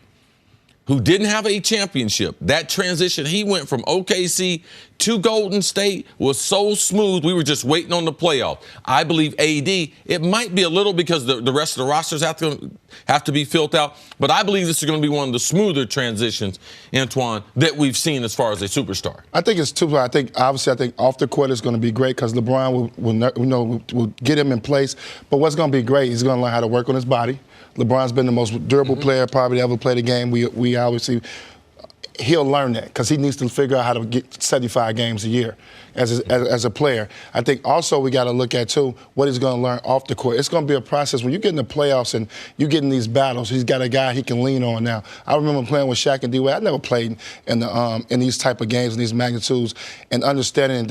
who didn't have a championship, that transition, he went from OKC to Golden State was so smooth, we were just waiting on the playoff. I believe AD, it might be a little because the rest of the rosters have to be filled out, but I believe this is going to be one of the smoother transitions, Antoine, that we've seen as far as a superstar. I think it's two. I think off the court is going to be great because LeBron will get him in place. But what's going to be great, he's going to learn how to work on his body. LeBron's been the most durable player probably ever played a game. We obviously, he'll learn that because he needs to figure out how to get 75 games a year as a player. I think also we got to look at, too, what he's going to learn off the court. It's going to be a process. When you get in the playoffs and you get in these battles, he's got a guy he can lean on now. I remember playing with Shaq and D-Wade. I never played in these type of games, in these magnitudes, and understanding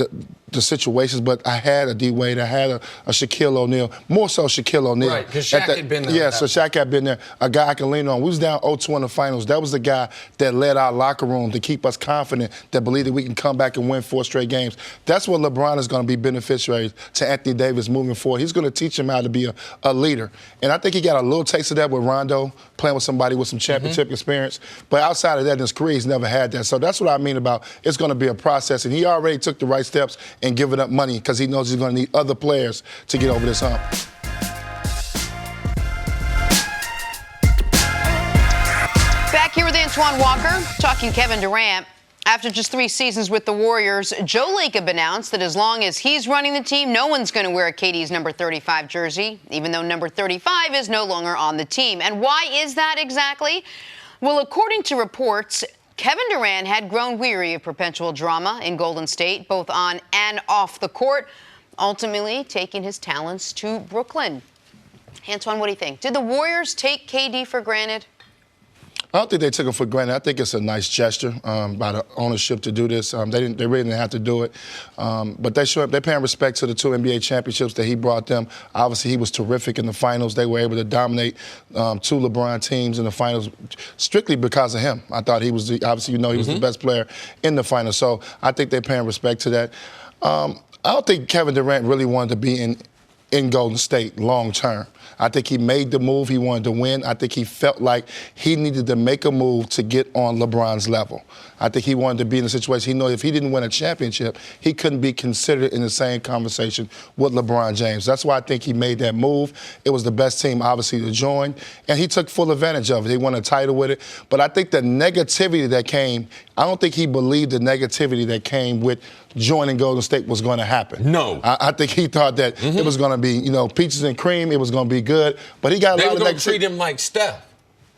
the situations, but I had a D-Wade, I had a Shaquille O'Neal, more so Shaquille O'Neal. Right, because Shaq had been there. Yeah, so Shaq had been there, a guy I can lean on. We was down 0-2 in the finals. That was the guy that led our locker room to keep us confident, that believed that we can come back and win 4 straight games. That's what LeBron is going to be beneficiary to Anthony Davis moving forward. He's going to teach him how to be a leader. And I think he got a little taste of that with Rondo, playing with somebody with some championship experience. But outside of that, in his career, he's never had that. So that's what I mean about it's going to be a process. And he already took the right steps in giving up money because he knows he's going to need other players to get over this hump. Back here with Antoine Walker, talking Kevin Durant. After just 3 seasons with the Warriors, Joe Lacob announced that as long as he's running the team, no one's going to wear KD's number 35 jersey, even though number 35 is no longer on the team. And why is that exactly? Well, according to reports, Kevin Durant had grown weary of perpetual drama in Golden State, both on and off the court, ultimately taking his talents to Brooklyn. Antoine, what do you think? Did the Warriors take KD for granted? I don't think they took him for granted. I think it's a nice gesture by the ownership to do this. They really didn't have to do it. But they're paying respect to the 2 NBA championships that he brought them. Obviously, he was terrific in the finals. They were able to dominate 2 LeBron teams in the finals strictly because of him. I thought he was, he was the best player in the finals. So I think they're paying respect to that. I don't think Kevin Durant really wanted to be in Golden State long term. I think he made the move. He wanted to win. I think he felt like he needed to make a move to get on LeBron's level. I think he wanted to be in a situation. He knew if he didn't win a championship, he couldn't be considered in the same conversation with LeBron James. That's why I think he made that move. It was the best team, obviously, to join, and he took full advantage of it. He won a title with it. But I think the negativity that came, I don't think he believed the negativity that came with joining Golden State was going to happen. No. I think he thought that it was going to be, peaches and cream. It was going to be good. But he got a lot of negativity. They were going to treat him like Steph.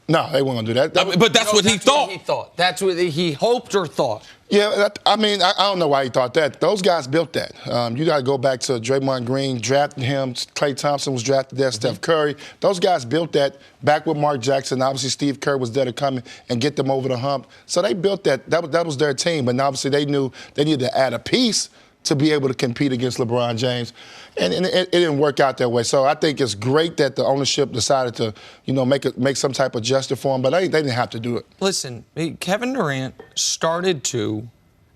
No, they weren't going to do that. But that's what he thought. He thought. That's what he hoped or thought. Yeah, I don't know why he thought that. Those guys built that. You got to go back to Draymond Green, drafting him. Klay Thompson was drafted there, Steph Curry. Those guys built that back with Mark Jackson. Obviously, Steve Kerr was there to come and get them over the hump. So they built that. That was their team. But obviously, they knew they needed to add a piece to be able to compete against LeBron James. And it didn't work out that way. So I think it's great that the ownership decided to, make some type of gesture for him, but they didn't have to do it. Listen, Kevin Durant started to,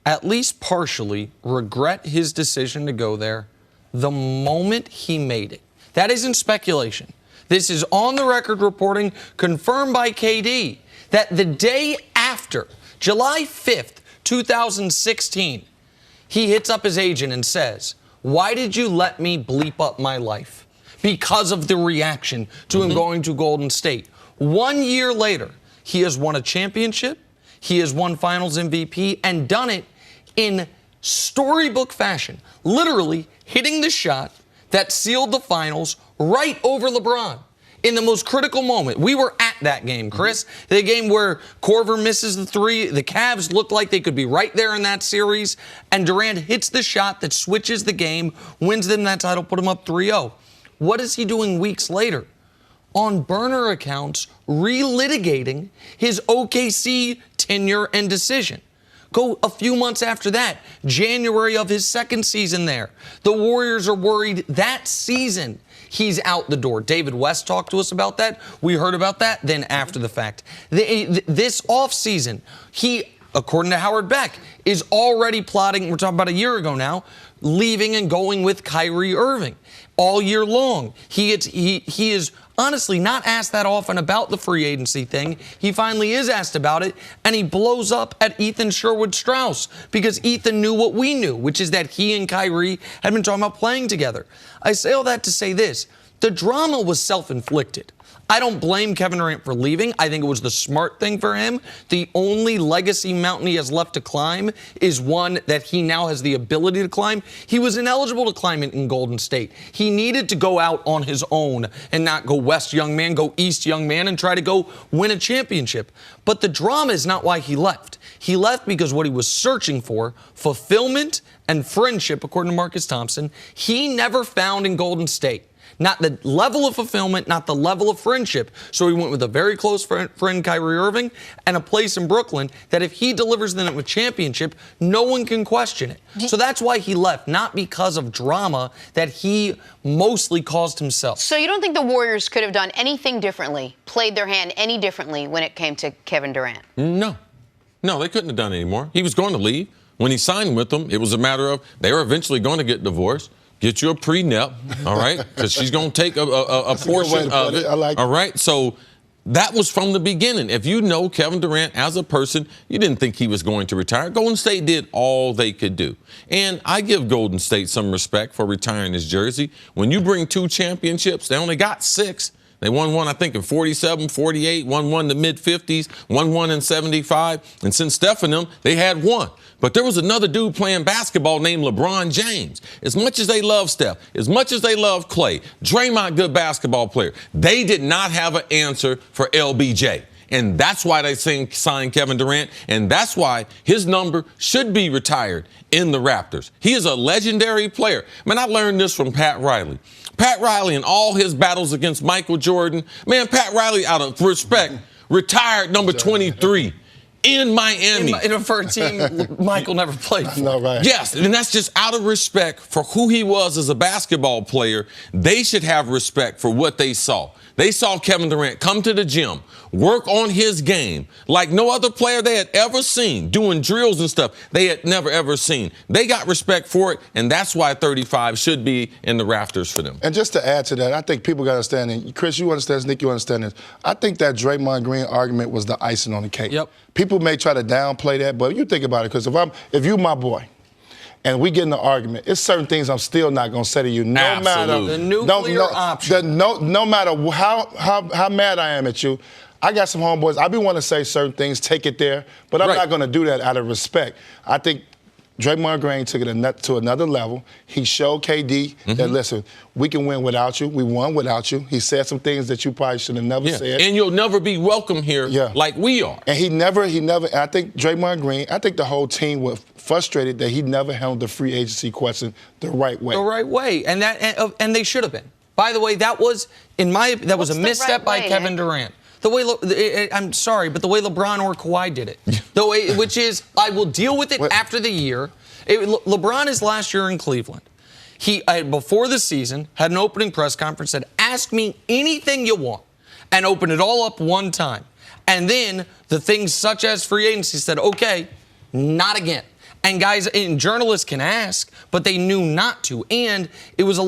at least partially, regret his decision to go there the moment he made it. That isn't speculation. This is on the record reporting confirmed by KD that the day after, July 5th, 2016, he hits up his agent and says, "Why did you let me bleep up my life?" Because of the reaction to him going to Golden State. 1 year later, he has won a championship, he has won Finals MVP, and done it in storybook fashion, literally hitting the shot that sealed the Finals right over LeBron. In the most critical moment. We were at that game, Chris. The game where Korver misses the three. The Cavs looked like they could be right there in that series. And Durant hits the shot that switches the game, wins them that title, put them up 3-0. What is he doing weeks later? On burner accounts, relitigating his OKC tenure and decision. Go a few months after that, January of his second season there. The Warriors are worried that season he's out the door. David West talked to us about that. We heard about that then after the fact. This offseason, he, according to Howard Beck, is already plotting, we're talking about a year ago now, leaving and going with Kyrie Irving all year long. He is honestly not asked that often about the free agency thing. He finally is asked about it, and he blows up at Ethan Sherwood-Strauss because Ethan knew what we knew, which is that he and Kyrie had been talking about playing together. I say all that to say this. The drama was self-inflicted. I don't blame Kevin Durant for leaving. I think it was the smart thing for him. The only legacy mountain he has left to climb is one that he now has the ability to climb. He was ineligible to climb it in Golden State. He needed to go out on his own and not go west, young man, go east, young man, and try to go win a championship. But the drama is not why he left. He left because what he was searching for, fulfillment and friendship, according to Marcus Thompson, he never found in Golden State. Not the level of fulfillment, not the level of friendship. So he went with a very close friend, Kyrie Irving, and a place in Brooklyn that if he delivers them a championship, no one can question it. So that's why he left, not because of drama that he mostly caused himself. So you don't think the Warriors could have done anything differently, played their hand any differently when it came to Kevin Durant? No, they couldn't have done it anymore. He was going to leave. When he signed with them, it was a matter of they were eventually going to get divorced. Get you a prenup, all right? Because she's going to take a portion of it. All right? So that was from the beginning. If you know Kevin Durant as a person, you didn't think he was going to retire. Golden State did all they could do. And I give Golden State some respect for retiring his jersey. When you bring 2 championships, they only got 6. They won one, I think, in 47, 48, won one in the mid-50s, won one in 75. And since Steph and them, they had 1. But there was another dude playing basketball named LeBron James. As much as they love Steph, as much as they love Klay, Draymond, good basketball player, they did not have an answer for LBJ. And that's why they signed Kevin Durant, and that's why his number should be retired in the Raptors. He is a legendary player. Man, I learned this from Pat Riley. Pat Riley in all his battles against Michael Jordan, man, Pat Riley, out of respect, retired number 23 in Miami. For a team Michael never played for. No, right. Yes, and that's just out of respect for who he was as a basketball player. They should have respect for what they saw. They saw Kevin Durant come to the gym, work on his game like no other player they had ever seen, doing drills and stuff they had never, ever seen. They got respect for it, and that's why 35 should be in the rafters for them. And just to add to that, I think people got to understand, and Chris, you understand this, Nick, you understand this. I think that Draymond Green argument was the icing on the cake. Yep. People may try to downplay that, but you think about it, because if you my boy, and we get in an argument, it's certain things I'm still not going to say to you. No Absolutely. matter The nuclear option. No matter how mad I am at you, I got some homeboys. I be want to say certain things, take it there, but I'm not going to do that out of respect. I think Draymond Green took it to another level. He showed KD that, listen, we can win without you. We won without you. He said some things that you probably should have never said. And you'll never be welcome here like we are. And he never, I think Draymond Green, I think the whole team was frustrated that he never handled the free agency question the right way. The right way. And they should have been. By the way, that was, that was a misstep by Kevin Durant. The way, I'm sorry, but the way LeBron or Kawhi did it. The way, which is, I will deal with it after the year. LeBron is last year in Cleveland. He, before the season, had an opening press conference, said, ask me anything you want, and open it all up one time. And then the things such as free agency said, okay, not again. And guys, and journalists can ask, but they knew not to. And it was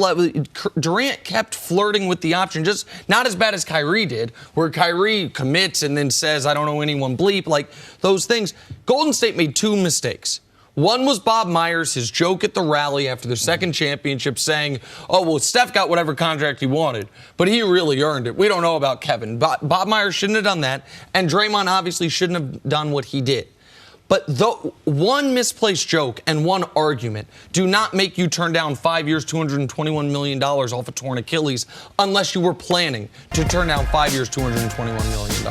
Durant kept flirting with the option, just not as bad as Kyrie did, where Kyrie commits and then says, I don't know anyone bleep, like those things. Golden State made two mistakes. One was Bob Myers, his joke at the rally after their second championship, saying, oh, well, Steph got whatever contract he wanted, but he really earned it. We don't know about Kevin. Bob Myers shouldn't have done that, and Draymond obviously shouldn't have done what he did. But one misplaced joke and one argument do not make you turn down 5 years, $221 million off a torn Achilles unless you were planning to turn down 5 years, $221 million.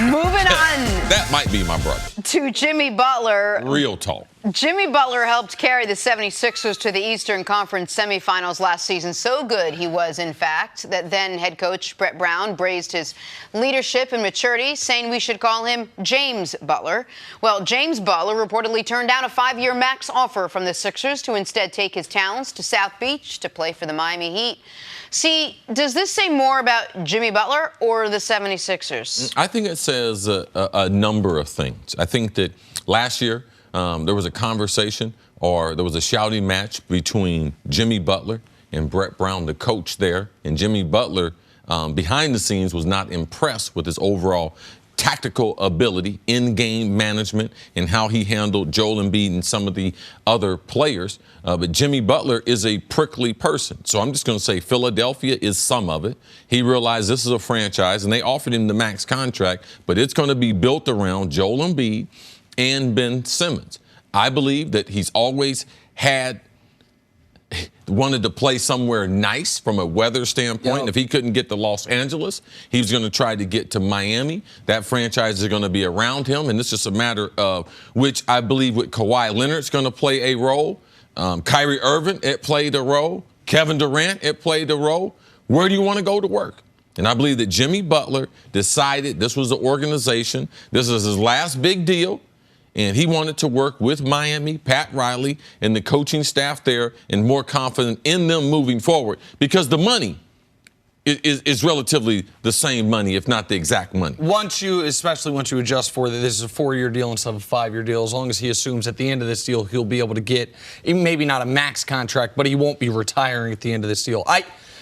Moving on. That might be my brother. To Jimmy Butler. Real talk. Jimmy Butler helped carry the 76ers to the Eastern Conference semifinals last season. So good he was, in fact, that then head coach Brett Brown praised his leadership and maturity, saying we should call him James Butler. Well, James Butler reportedly turned down a 5-year max offer from the Sixers to instead take his talents to South Beach to play for the Miami Heat. See, does this say more about Jimmy Butler or the 76ers? I think it says a number of things. I think that last year there was a conversation or there was a shouting match between Jimmy Butler and Brett Brown, the coach there. And Jimmy Butler, behind the scenes, was not impressed with his overall tactical ability, in-game management, and how he handled Joel Embiid and some of the other players. But Jimmy Butler is a prickly person. So I'm just going to say Philadelphia is some of it. He realized this is a franchise, and they offered him the max contract, but it's going to be built around Joel Embiid and Ben Simmons. I believe that he's always wanted to play somewhere nice from a weather standpoint. If he couldn't get to Los Angeles, he was going to try to get to Miami. That franchise is going to be around him, and it's just a matter of which I believe with Kawhi Leonard's going to play a role. Kyrie Irving, it played a role. Kevin Durant, it played a role. Where do you want to go to work? And I believe that Jimmy Butler decided this was the organization. This is his last big deal. And he wanted to work with Miami, Pat Riley, and the coaching staff there, and more confident in them moving forward. Because the money is relatively the same money, if not the exact money. Especially once you adjust for that this is a 4-year deal instead of a 5-year deal, as long as he assumes at the end of this deal he'll be able to get, maybe not a max contract, but he won't be retiring at the end of this deal.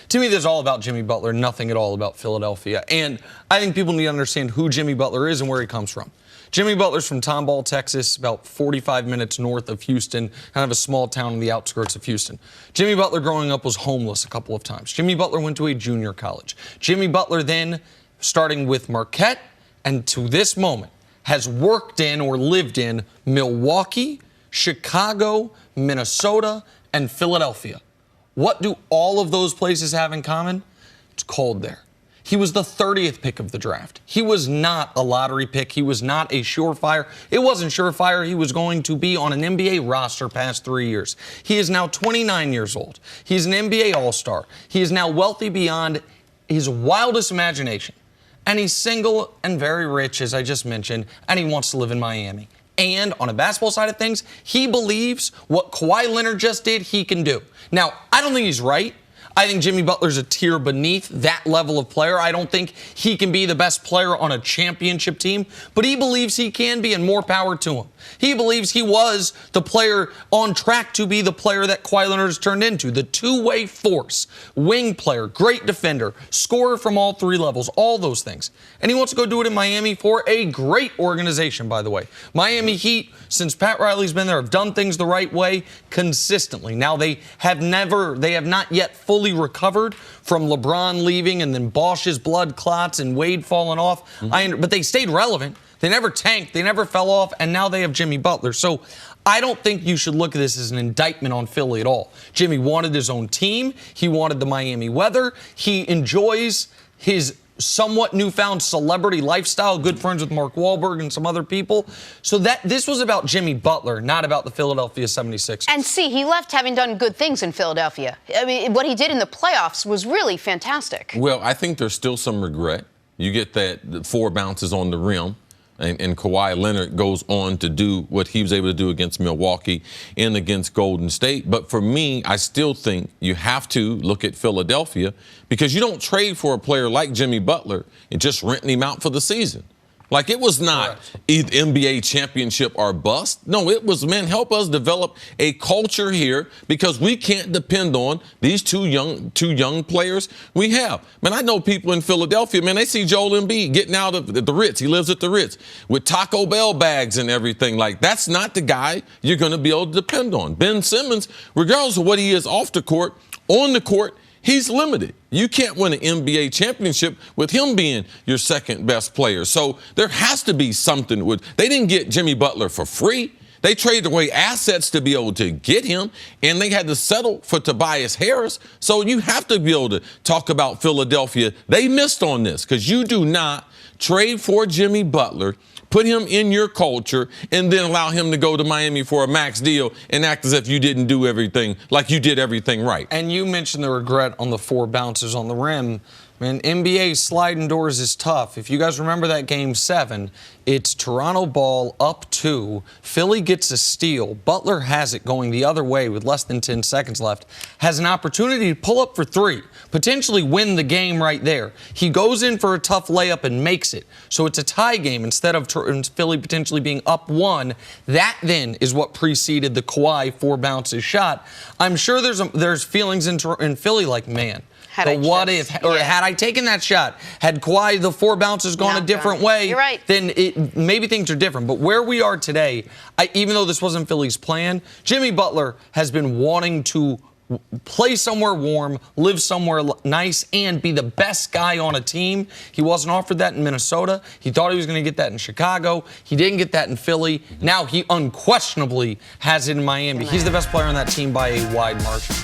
To me, this is all about Jimmy Butler, nothing at all about Philadelphia. And I think people need to understand who Jimmy Butler is and where he comes from. Jimmy Butler's from Tomball, Texas, about 45 minutes north of Houston, kind of a small town on the outskirts of Houston. Jimmy Butler growing up was homeless a couple of times. Jimmy Butler went to a junior college. Jimmy Butler then, starting with Marquette, and to this moment, has worked in or lived in Milwaukee, Chicago, Minnesota, and Philadelphia. What do all of those places have in common? It's cold there. He was the 30th pick of the draft. He was not a lottery pick. He was not a surefire. It wasn't surefire. He was going to be on an NBA roster past 3 years. He is now 29 years old. He's an NBA All-Star. He is now wealthy beyond his wildest imagination. and he's single and very rich, as I just mentioned, and he wants to live in Miami. And on a basketball side of things, he believes what Kawhi Leonard just did, he can do. Now, I don't think he's right. I think Jimmy Butler's a tier beneath that level of player. I don't think he can be the best player on a championship team, but he believes he can be, and more power to him. He believes he was the player on track to be the player that Kawhi Leonard has turned into, the two-way force, wing player, great defender, scorer from all three levels, all those things. And he wants to go do it in Miami for a great organization, by the way. Miami Heat, since Pat Riley's been there, have done things the right way consistently. Now, they have not yet fully recovered from LeBron leaving and then Bosch's blood clots and Wade falling off. But they stayed relevant. They never tanked. They never fell off. And now they have Jimmy Butler. So I don't think you should look at this as an indictment on Philly at all. Jimmy wanted his own team. He wanted the Miami weather. He enjoys his somewhat newfound celebrity lifestyle, good friends with Mark Wahlberg and some other people. So this was about Jimmy Butler, not about the Philadelphia 76ers. And see, he left having done good things in Philadelphia. I mean, what he did in the playoffs was really fantastic. Well, I think there's still some regret. You get the 4 bounces on the rim. And Kawhi Leonard goes on to do what he was able to do against Milwaukee and against Golden State. But for me, I still think you have to look at Philadelphia because you don't trade for a player like Jimmy Butler and just renting him out for the season. Like, it was not either NBA championship or bust. No, it was, man, help us develop a culture here because we can't depend on these two young players we have. Man, I know people in Philadelphia, man, they see Joel Embiid getting out of the Ritz. He lives at the Ritz with Taco Bell bags and everything. Like, that's not the guy you're going to be able to depend on. Ben Simmons, regardless of what he is off the court, on the court, he's limited. You can't win an NBA championship with him being your second best player. So there has to be something with. They didn't get Jimmy Butler for free. They traded away assets to be able to get him, and they had to settle for Tobias Harris. So you have to be able to talk about Philadelphia. They missed on this because you do not trade for Jimmy Butler, put him in your culture, and then allow him to go to Miami for a max deal and act as if you didn't do everything, like you did everything right. And you mentioned the regret on the 4 bounces on the rim. Man, NBA sliding doors is tough. If you guys remember that Game 7, it's Toronto ball up 2. Philly gets a steal. Butler has it going the other way with less than 10 seconds left. Has an opportunity to pull up for 3, potentially win the game right there. He goes in for a tough layup and makes it. So it's a tie game instead of Philly potentially being up 1. That then is what preceded the Kawhi 4 bounces shot. I'm sure there's feelings in Philly like, man, what if, or had I taken that shot, had Kawhi, the 4 bounces gone a different way, you're right, then maybe things are different. But where we are today, even though this wasn't Philly's plan, Jimmy Butler has been wanting to play somewhere warm, live somewhere nice, and be the best guy on a team. He wasn't offered that in Minnesota. He thought he was going to get that in Chicago. He didn't get that in Philly. Now he unquestionably has it in Miami. He's the best player on that team by a wide margin.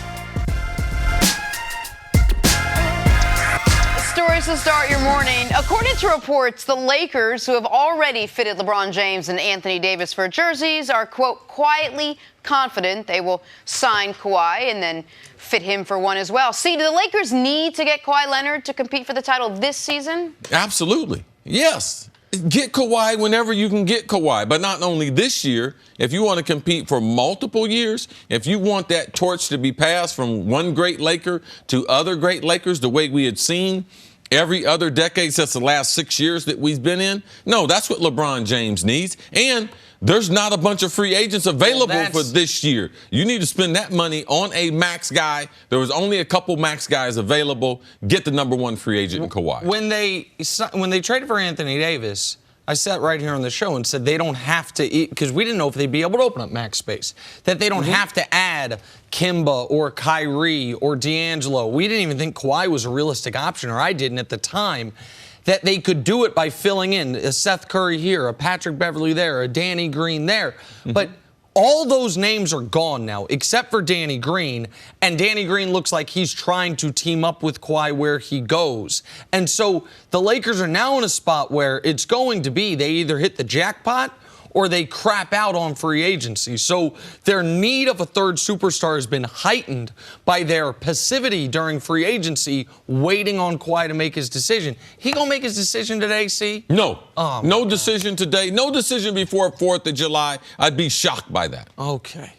Stories to start your morning. According to reports, the Lakers, who have already fitted LeBron James and Anthony Davis for jerseys, are, quote, quietly confident they will sign Kawhi and then fit him for one as well. See, do the Lakers need to get Kawhi Leonard to compete for the title this season? Absolutely. Yes. Get Kawhi whenever you can get Kawhi. But not only this year, if you want to compete for multiple years, if you want that torch to be passed from one great Laker to other great Lakers the way we had seen every other decade since the last 6 years that we've been in, no, that's what LeBron James needs. And there's not a bunch of free agents available for this year. You need to spend that money on a max guy. There was only a couple max guys available. Get the number 1 free agent in Kawhi. When they traded for Anthony Davis, I sat right here on the show and said they don't have to, because we didn't know if they'd be able to open up max space, that they don't have to add Kimba or Kyrie or D'Angelo. We didn't even think Kawhi was a realistic option, or I didn't at the time, that they could do it by filling in a Seth Curry here, a Patrick Beverly there, a Danny Green there. But all those names are gone now, except for Danny Green, and Danny Green looks like he's trying to team up with Kawhi where he goes. And so the Lakers are now in a spot where it's going to be they either hit the jackpot or they crap out on free agency. So their need of a third superstar has been heightened by their passivity during free agency, waiting on Kawhi to make his decision. He gonna make his decision today, C? No. Oh, no decision today. No decision before 4th of July. I'd be shocked by that. Okay.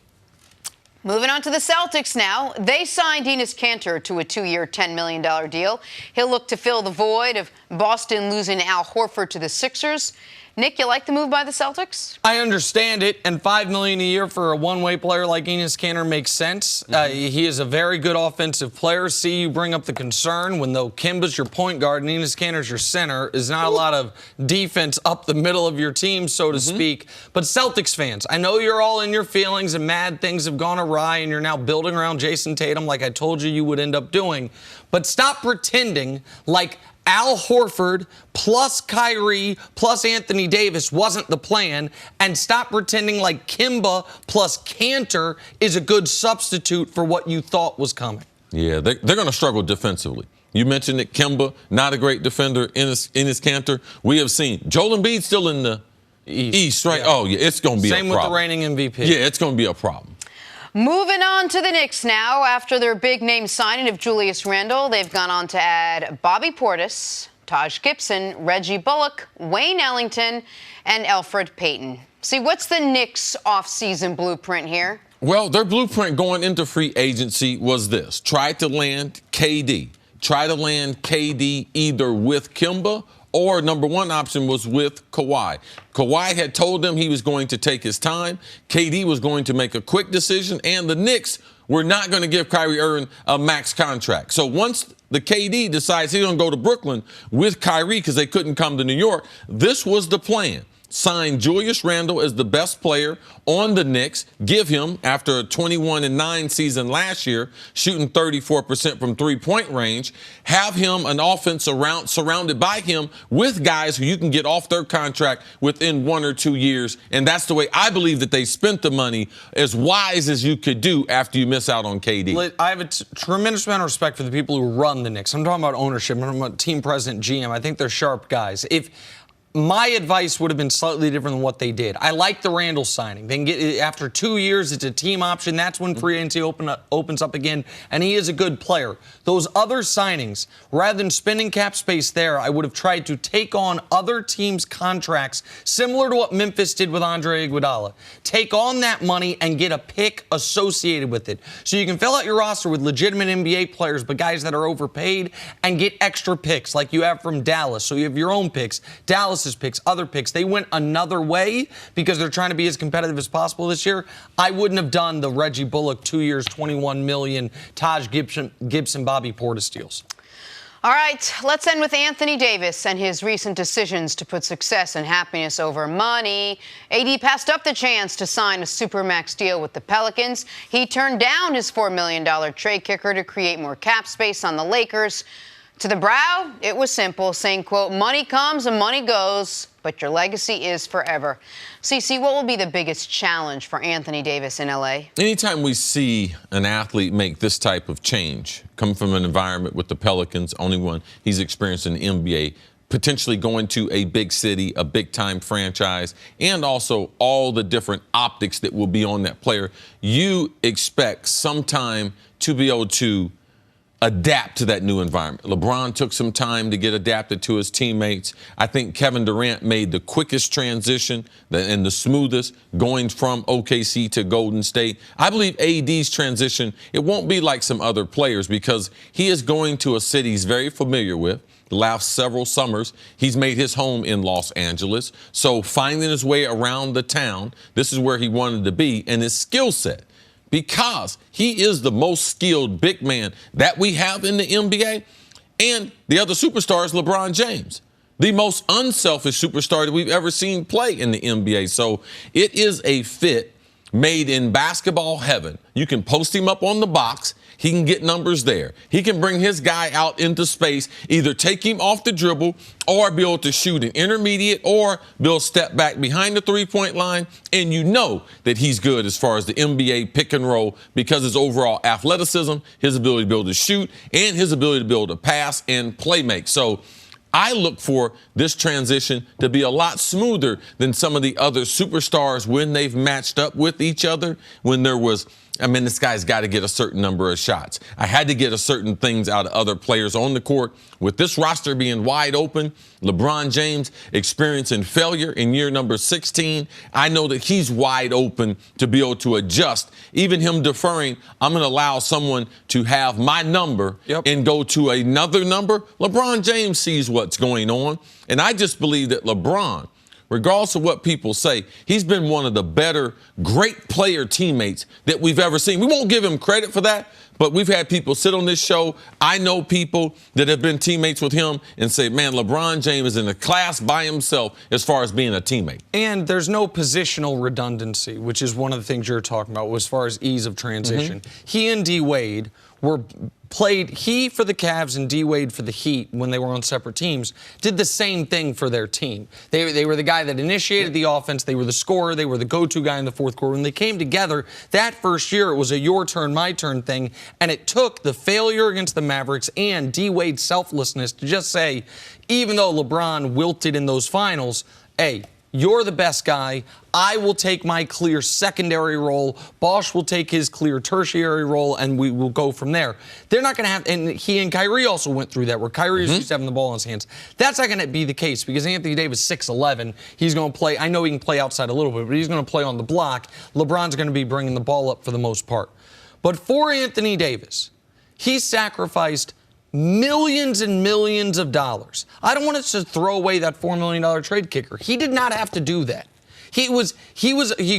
Moving on to the Celtics now. They signed Enes Kanter to a 2-year, $10 million deal. He'll look to fill the void of Boston losing Al Horford to the Sixers. Nick, you like the move by the Celtics? I understand it, and $5 million a year for a one-way player like Enes Kanter makes sense. He is a very good offensive player. See, you bring up the concern when, though, Kemba's your point guard and Enes Kanter's your center, is not a lot of defense up the middle of your team, so to speak. But Celtics fans, I know you're all in your feelings and mad things have gone awry, and you're now building around Jason Tatum like I told you would end up doing. But stop pretending like Al Horford plus Kyrie plus Anthony Davis wasn't the plan, and stop pretending like Kemba plus Kanter is a good substitute for what you thought was coming. Yeah, they're going to struggle defensively. You mentioned that Kemba, not a great defender. Enes Kanter, we have seen. Joel Embiid still in the East, right? Yeah. Oh, yeah, it's going to be a problem. Same with the reigning MVP. Yeah, it's going to be a problem. Moving on to the Knicks now. After their big-name signing of Julius Randle, they've gone on to add Bobby Portis, Taj Gibson, Reggie Bullock, Wayne Ellington, and Elfrid Payton. See, what's the Knicks' offseason blueprint here? Well, their blueprint going into free agency was this. Try to land KD. Try to land KD either with Kemba or number one option was with Kawhi. Kawhi had told them he was going to take his time. KD was going to make a quick decision, and the Knicks were not going to give Kyrie Irving a max contract. So once the KD decides he's going to go to Brooklyn with Kyrie because they couldn't come to New York, this was the plan. Sign Julius Randle as the best player on the Knicks, give him, after a 21-9 season last year, shooting 34% from three-point range, have him an offense surrounded by him with guys who you can get off their contract within 1 or 2 years. And that's the way I believe that they spent the money, as wise as you could do after you miss out on KD. I have a tremendous amount of respect for the people who run the Knicks. I'm talking about ownership. I'm talking about team president, GM. I think they're sharp guys. My advice would have been slightly different than what they did. I like the Randle signing. They can get, after 2 years, it's a team option. That's when free agency opens up again, and he is a good player. Those other signings, rather than spending cap space there, I would have tried to take on other teams' contracts, similar to what Memphis did with Andre Iguodala. Take on that money and get a pick associated with it. So you can fill out your roster with legitimate NBA players, but guys that are overpaid, and get extra picks like you have from Dallas. So you have your own picks. Dallas's picks, other picks. They went another way because they're trying to be as competitive as possible this year. I wouldn't have done the Reggie Bullock 2 years, $21 million, Taj Gibson, Bobby Portis deals. All right, let's end with Anthony Davis and his recent decisions to put success and happiness over money. AD passed up the chance to sign a supermax deal with the Pelicans. He turned down his $4 million trade kicker to create more cap space on the Lakers. To the brow, it was simple, saying, quote, money comes and money goes, but your legacy is forever. CC, what will be the biggest challenge for Anthony Davis in L.A.? Anytime we see an athlete make this type of change, come from an environment with the Pelicans, only one he's experienced in the NBA, potentially going to a big city, a big-time franchise, and also all the different optics that will be on that player, you expect some time to be able to adapt to that new environment. LeBron took some time to get adapted to his teammates. I think Kevin Durant made the quickest transition and the smoothest, going from OKC to Golden State. I believe AD's transition, it won't be like some other players because he is going to a city he's very familiar with. The last several summers, he's made his home in Los Angeles. So finding his way around the town, this is where he wanted to be, and his skill set. Because he is the most skilled big man that we have in the NBA. And the other superstar is LeBron James, the most unselfish superstar that we've ever seen play in the NBA. So it is a fit made in basketball heaven. You can post him up on the box. He can get numbers there. He can bring his guy out into space, either take him off the dribble or be able to shoot an intermediate or be able to step back behind the three-point line. And you know that he's good as far as the NBA pick and roll because his overall athleticism, his ability to be able to shoot, and his ability to be able to pass and play make. So I look for this transition to be a lot smoother than some of the other superstars when they've matched up with each other, when there was, this guy's got to get a certain number of shots. I had to get a certain things out of other players on the court. With this roster being wide open, LeBron James experiencing failure in year number 16, I know that he's wide open to be able to adjust. Even him deferring, I'm going to allow someone to have my number and go to another number. LeBron James sees what's going on, and I just believe that LeBron, regardless of what people say, he's been one of the better, great player teammates that we've ever seen. We won't give him credit for that, but we've had people sit on this show. I know people that have been teammates with him and say, man, LeBron James is in a class by himself as far as being a teammate. And there's no positional redundancy, which is one of the things you're talking about as far as ease of transition. He and D. Wade were played, he for the Cavs and D. Wade for the Heat when they were on separate teams, did the same thing for their team. They were the guy that initiated the offense. They were the scorer. They were the go-to guy in the fourth quarter. When they came together, that first year, it was a your turn, my turn thing, and it took the failure against the Mavericks and D. Wade's selflessness to just say, even though LeBron wilted in those finals, hey, you're the best guy. I will take my clear secondary role. Bosch will take his clear tertiary role, and we will go from there. They're not going to have, and he and Kyrie also went through that, where Kyrie is used to having the ball in his hands. That's not going to be the case because Anthony Davis, 6'11", he's going to play. I know he can play outside a little bit, but he's going to play on the block. LeBron's going to be bringing the ball up for the most part. But for Anthony Davis, he sacrificed millions and millions of dollars. I don't want us to throw away that $4 million trade kicker. He did not have to do that. He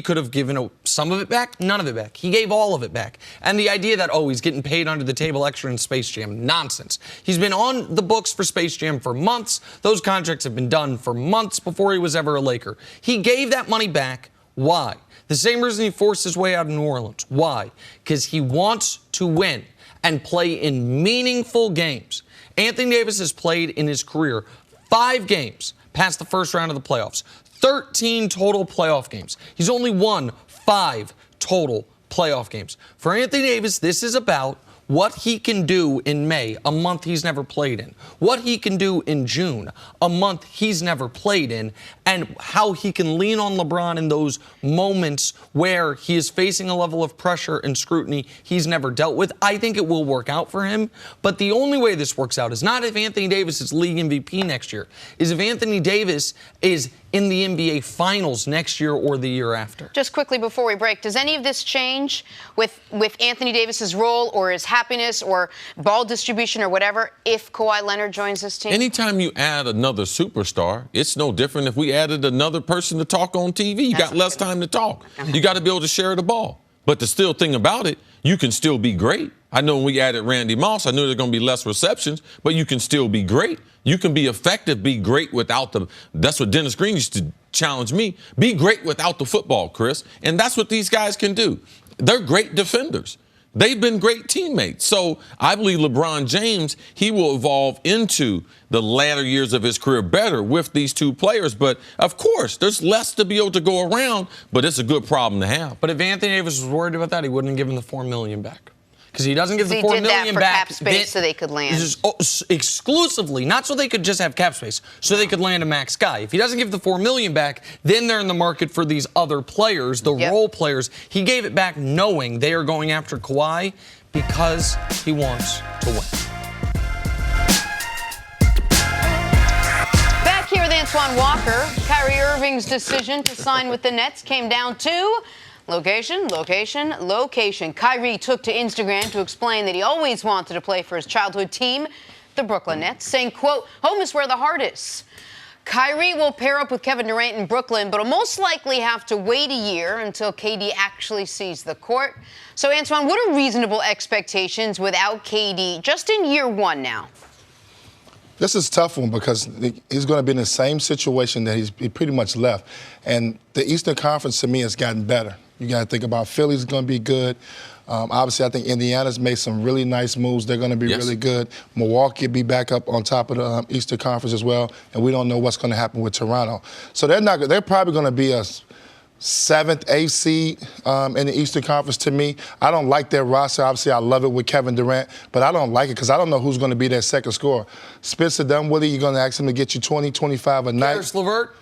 could have given some of it back, none of it back. He gave all of it back. And the idea that, he's getting paid under the table extra in Space Jam, nonsense. He's been on the books for Space Jam for months. Those contracts have been done for months before he was ever a Laker. He gave that money back. Why? The same reason he forced his way out of New Orleans. Why? Because he wants to win and play in meaningful games. Anthony Davis has played in his career 5 games past the first round of the playoffs, 13 total playoff games. He's only won 5 total playoff games. For Anthony Davis, this is about what he can do in May, a month he's never played in. What he can do in June, a month he's never played in. And how he can lean on LeBron in those moments where he is facing a level of pressure and scrutiny he's never dealt with. I think it will work out for him. But the only way this works out is not if Anthony Davis is league MVP next year, is if Anthony Davis is in the NBA Finals next year or the year after. Just quickly before we break, does any of this change with Anthony Davis's role or his happiness or ball distribution or whatever if Kawhi Leonard joins this team? Anytime you add another superstar, it's no different if we added another person to talk on TV. You got less time to talk. You got to be able to share the ball. But the still thing about it, you can still be great. I know when we added Randy Moss, I knew there's going to be less receptions, but you can still be great. You can be effective, be great without the – that's what Dennis Green used to challenge me. Be great without the football, Chris. And that's what these guys can do. They're great defenders. They've been great teammates. So I believe LeBron James, he will evolve into the latter years of his career better with these two players. But, of course, there's less to be able to go around, but it's a good problem to have. But if Anthony Davis was worried about that, he wouldn't have given the $4 million back. Because he doesn't give the $4 million back. He did that for cap space so they could land. Exclusively, not so they could just have cap space, so they could land a max guy. If he doesn't give the $4 million back, then they're in the market for these other players, the role players. He gave it back knowing they are going after Kawhi because he wants to win. Back here with Antoine Walker, Kyrie Irving's decision to sign with the Nets came down to location, location, location. Kyrie took to Instagram to explain that he always wanted to play for his childhood team, the Brooklyn Nets, saying, quote, home is where the heart is. Kyrie will pair up with Kevin Durant in Brooklyn, but will most likely have to wait a year until KD actually sees the court. So, Antoine, what are reasonable expectations without KD just in year 1 now? This is a tough one because he's going to be in the same situation that he pretty much left. And the Eastern Conference, to me, has gotten better. You got to think about Philly's going to be good. Obviously, I think Indiana's made some really nice moves. They're going to be really good. Milwaukee will be back up on top of the Eastern Conference as well. And we don't know what's going to happen with Toronto. So they're probably going to be a 7th, 8th seed in the Eastern Conference to me. I don't like their roster. Obviously, I love it with Kevin Durant, but I don't like it because I don't know who's going to be their second scorer. Spencer Dinwiddie, you're going to ask him to get you 20, 25 a night. Karis LeVert?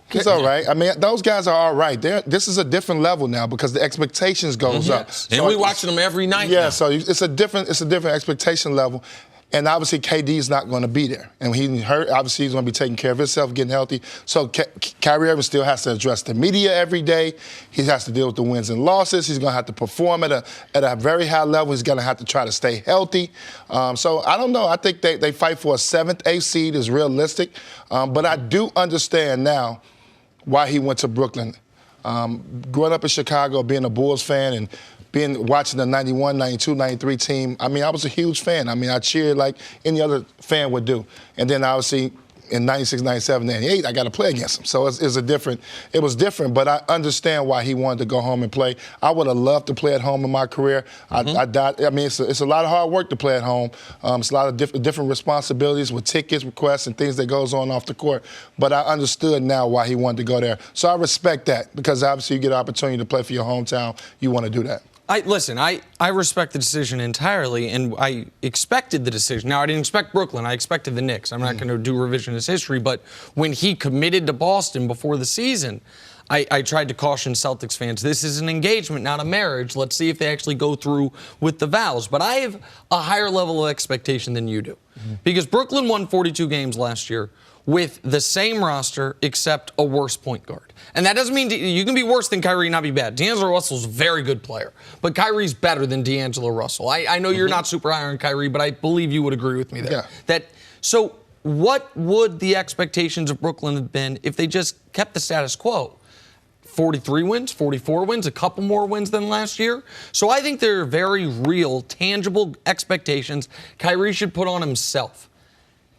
He's all right. I mean, those guys are all right. This is a different level now because the expectations goes up. And So we're watching them every night. Yeah, now. so it's a different expectation level. And obviously, KD is not going to be there. And he hurt. Obviously, he's going to be taking care of himself, getting healthy. So Kyrie Irving still has to address the media every day. He has to deal with the wins and losses. He's going to have to perform at a very high level. He's going to have to try to stay healthy. So I don't know. I think they fight for a 7th, 8th seed is realistic. But I do understand now why he went to Brooklyn. Growing up in Chicago, being a Bulls fan and watching the 91, 92, 93 team, I mean, I was a huge fan. I mean, I cheered like any other fan would do. And then obviously in 96, 97, 98, I got to play against him. So it was different, but I understand why he wanted to go home and play. I would have loved to play at home in my career. I mean, it's a lot of hard work to play at home. It's a lot of different responsibilities with tickets, requests, and things that goes on off the court. But I understood now why he wanted to go there. So I respect that because obviously you get an opportunity to play for your hometown. You want to do that. Listen, I respect the decision entirely, and I expected the decision. Now, I didn't expect Brooklyn. I expected the Knicks. I'm not going to do revisionist history, but when he committed to Boston before the season, I tried to caution Celtics fans, this is an engagement, not a marriage. Let's see if they actually go through with the vows. But I have a higher level of expectation than you do. Because Brooklyn won 42 games last year with the same roster except a worse point guard. And that doesn't mean you can be worse than Kyrie and not be bad. D'Angelo Russell's a very good player, but Kyrie's better than D'Angelo Russell. I know you're not super high on Kyrie, but I believe you would agree with me there. Yeah. So what would the expectations of Brooklyn have been if they just kept the status quo? 43 wins, 44 wins, a couple more wins than last year. So I think there are very real, tangible expectations Kyrie should put on himself.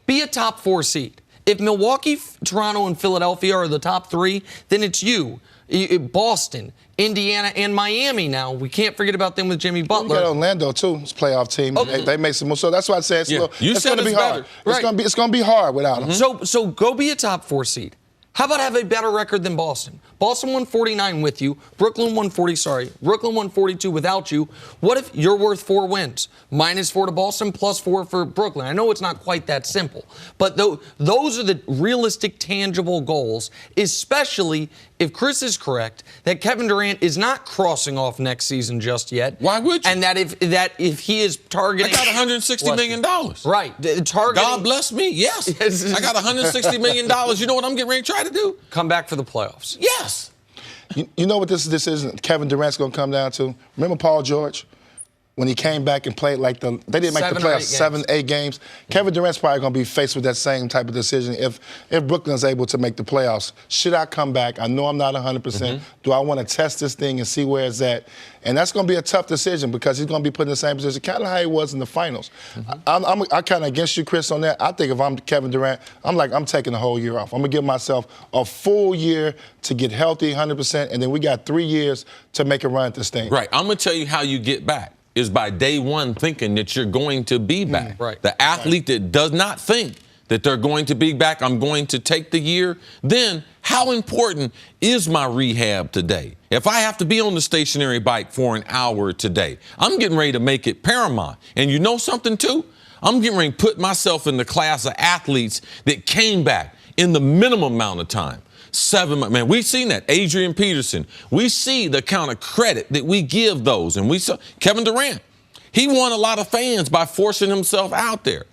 Be a top 4 seed. If Milwaukee, Toronto, and Philadelphia are the top 3, then it's you. Boston, Indiana, and Miami now. We can't forget about them with Jimmy Butler. You got Orlando, too. It's a playoff team. Okay. They made some moves. So that's why I said it's going to be hard. Right. It's going to be hard without them. So go be a top 4 seed. How about have a better record than Boston? Boston won 49 with you. Brooklyn won 42 without you. What if you're worth 4 wins? -4 to Boston, +4 for Brooklyn. I know it's not quite that simple, but those are the realistic, tangible goals, especially if Cris is correct that Kevin Durant is not crossing off next season just yet. Why would you? And that if he is targeting... I got $160 million. Right. Targeting... God bless me, yes. I got $160 million. You know what I'm getting ready to try to do? Come back for the playoffs. Yes. You know what this is? Kevin Durant's going to come down to? Remember Paul George? When he came back and played like they didn't make the playoffs 7, 8 games. Kevin Durant's probably going to be faced with that same type of decision if Brooklyn's able to make the playoffs. Should I come back? I know I'm not 100%. Do I want to test this thing and see where it's at? And that's going to be a tough decision because he's going to be put in the same position, kind of how he was in the finals. I'm kind of against you, Cris, on that. I think if I'm Kevin Durant, I'm taking the whole year off. I'm going to give myself a full year to get healthy 100%, and then we got 3 years to make a run at this thing. Right. I'm going to tell you how you get back. Is by day one thinking that you're going to be back. Right. The athlete that does not think that they're going to be back, I'm going to take the year, then how important is my rehab today? If I have to be on the stationary bike for an hour today, I'm getting ready to make it paramount. And you know something, too? I'm getting ready to put myself in the class of athletes that came back in the minimum amount of time. 7 months. Man, we've seen that. Adrian Peterson. We see the kind of credit that we give those. And we saw Kevin Durant. He won a lot of fans by forcing himself out there.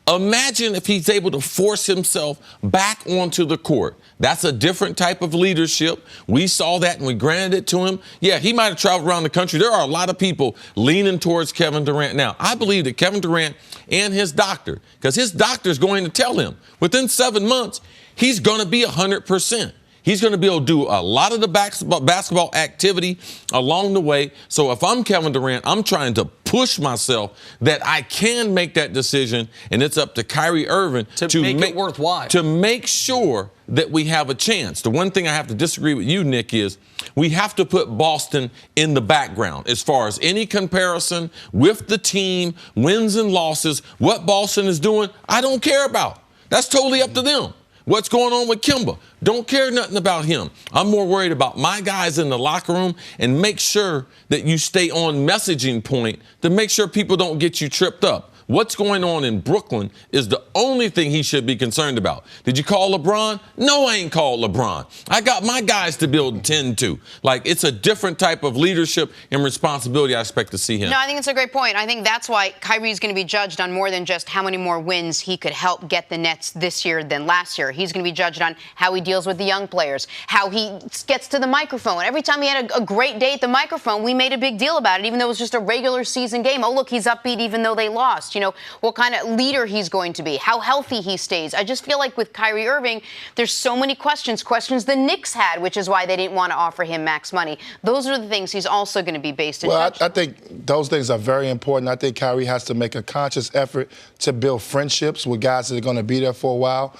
Imagine if he's able to force himself back onto the court. That's a different type of leadership. We saw that and we granted it to him. Yeah, he might have traveled around the country. There are a lot of people leaning towards Kevin Durant now. I believe that Kevin Durant and his doctor, because his doctor's going to tell him within 7 months, he's going to be 100%. He's going to be able to do a lot of the basketball activity along the way. So if I'm Kevin Durant, I'm trying to push myself that I can make that decision, and it's up to Kyrie Irving to make it worthwhile. To make sure that we have a chance. The one thing I have to disagree with you, Nick, is we have to put Boston in the background as far as any comparison with the team, wins and losses, what Boston is doing, I don't care about. That's totally up to them. What's going on with Kemba? Don't care nothing about him. I'm more worried about my guys in the locker room, and make sure that you stay on messaging point to make sure people don't get you tripped up. What's going on in Brooklyn is the only thing he should be concerned about. Did you call LeBron? No, I ain't called LeBron. I got my guys to build 10-2. Like, it's a different type of leadership and responsibility I expect to see him. No, I think it's a great point. I think that's why Kyrie's going to be judged on more than just how many more wins he could help get the Nets this year than last year. He's going to be judged on how he deals with the young players, how he gets to the microphone. Every time he had a great day at the microphone, we made a big deal about it, even though it was just a regular season game. Oh, look, he's upbeat even though they lost. You know, what kind of leader he's going to be, how healthy he stays. I just feel like with Kyrie Irving, there's so many questions the Knicks had, which is why they didn't want to offer him max money. Those are the things he's also going to be based in. Well, I think those things are very important. I think Kyrie has to make a conscious effort to build friendships with guys that are going to be there for a while.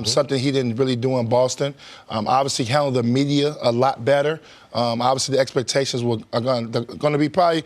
Something he didn't really do in Boston. Obviously, handle the media a lot better. Obviously, the expectations are going to be probably,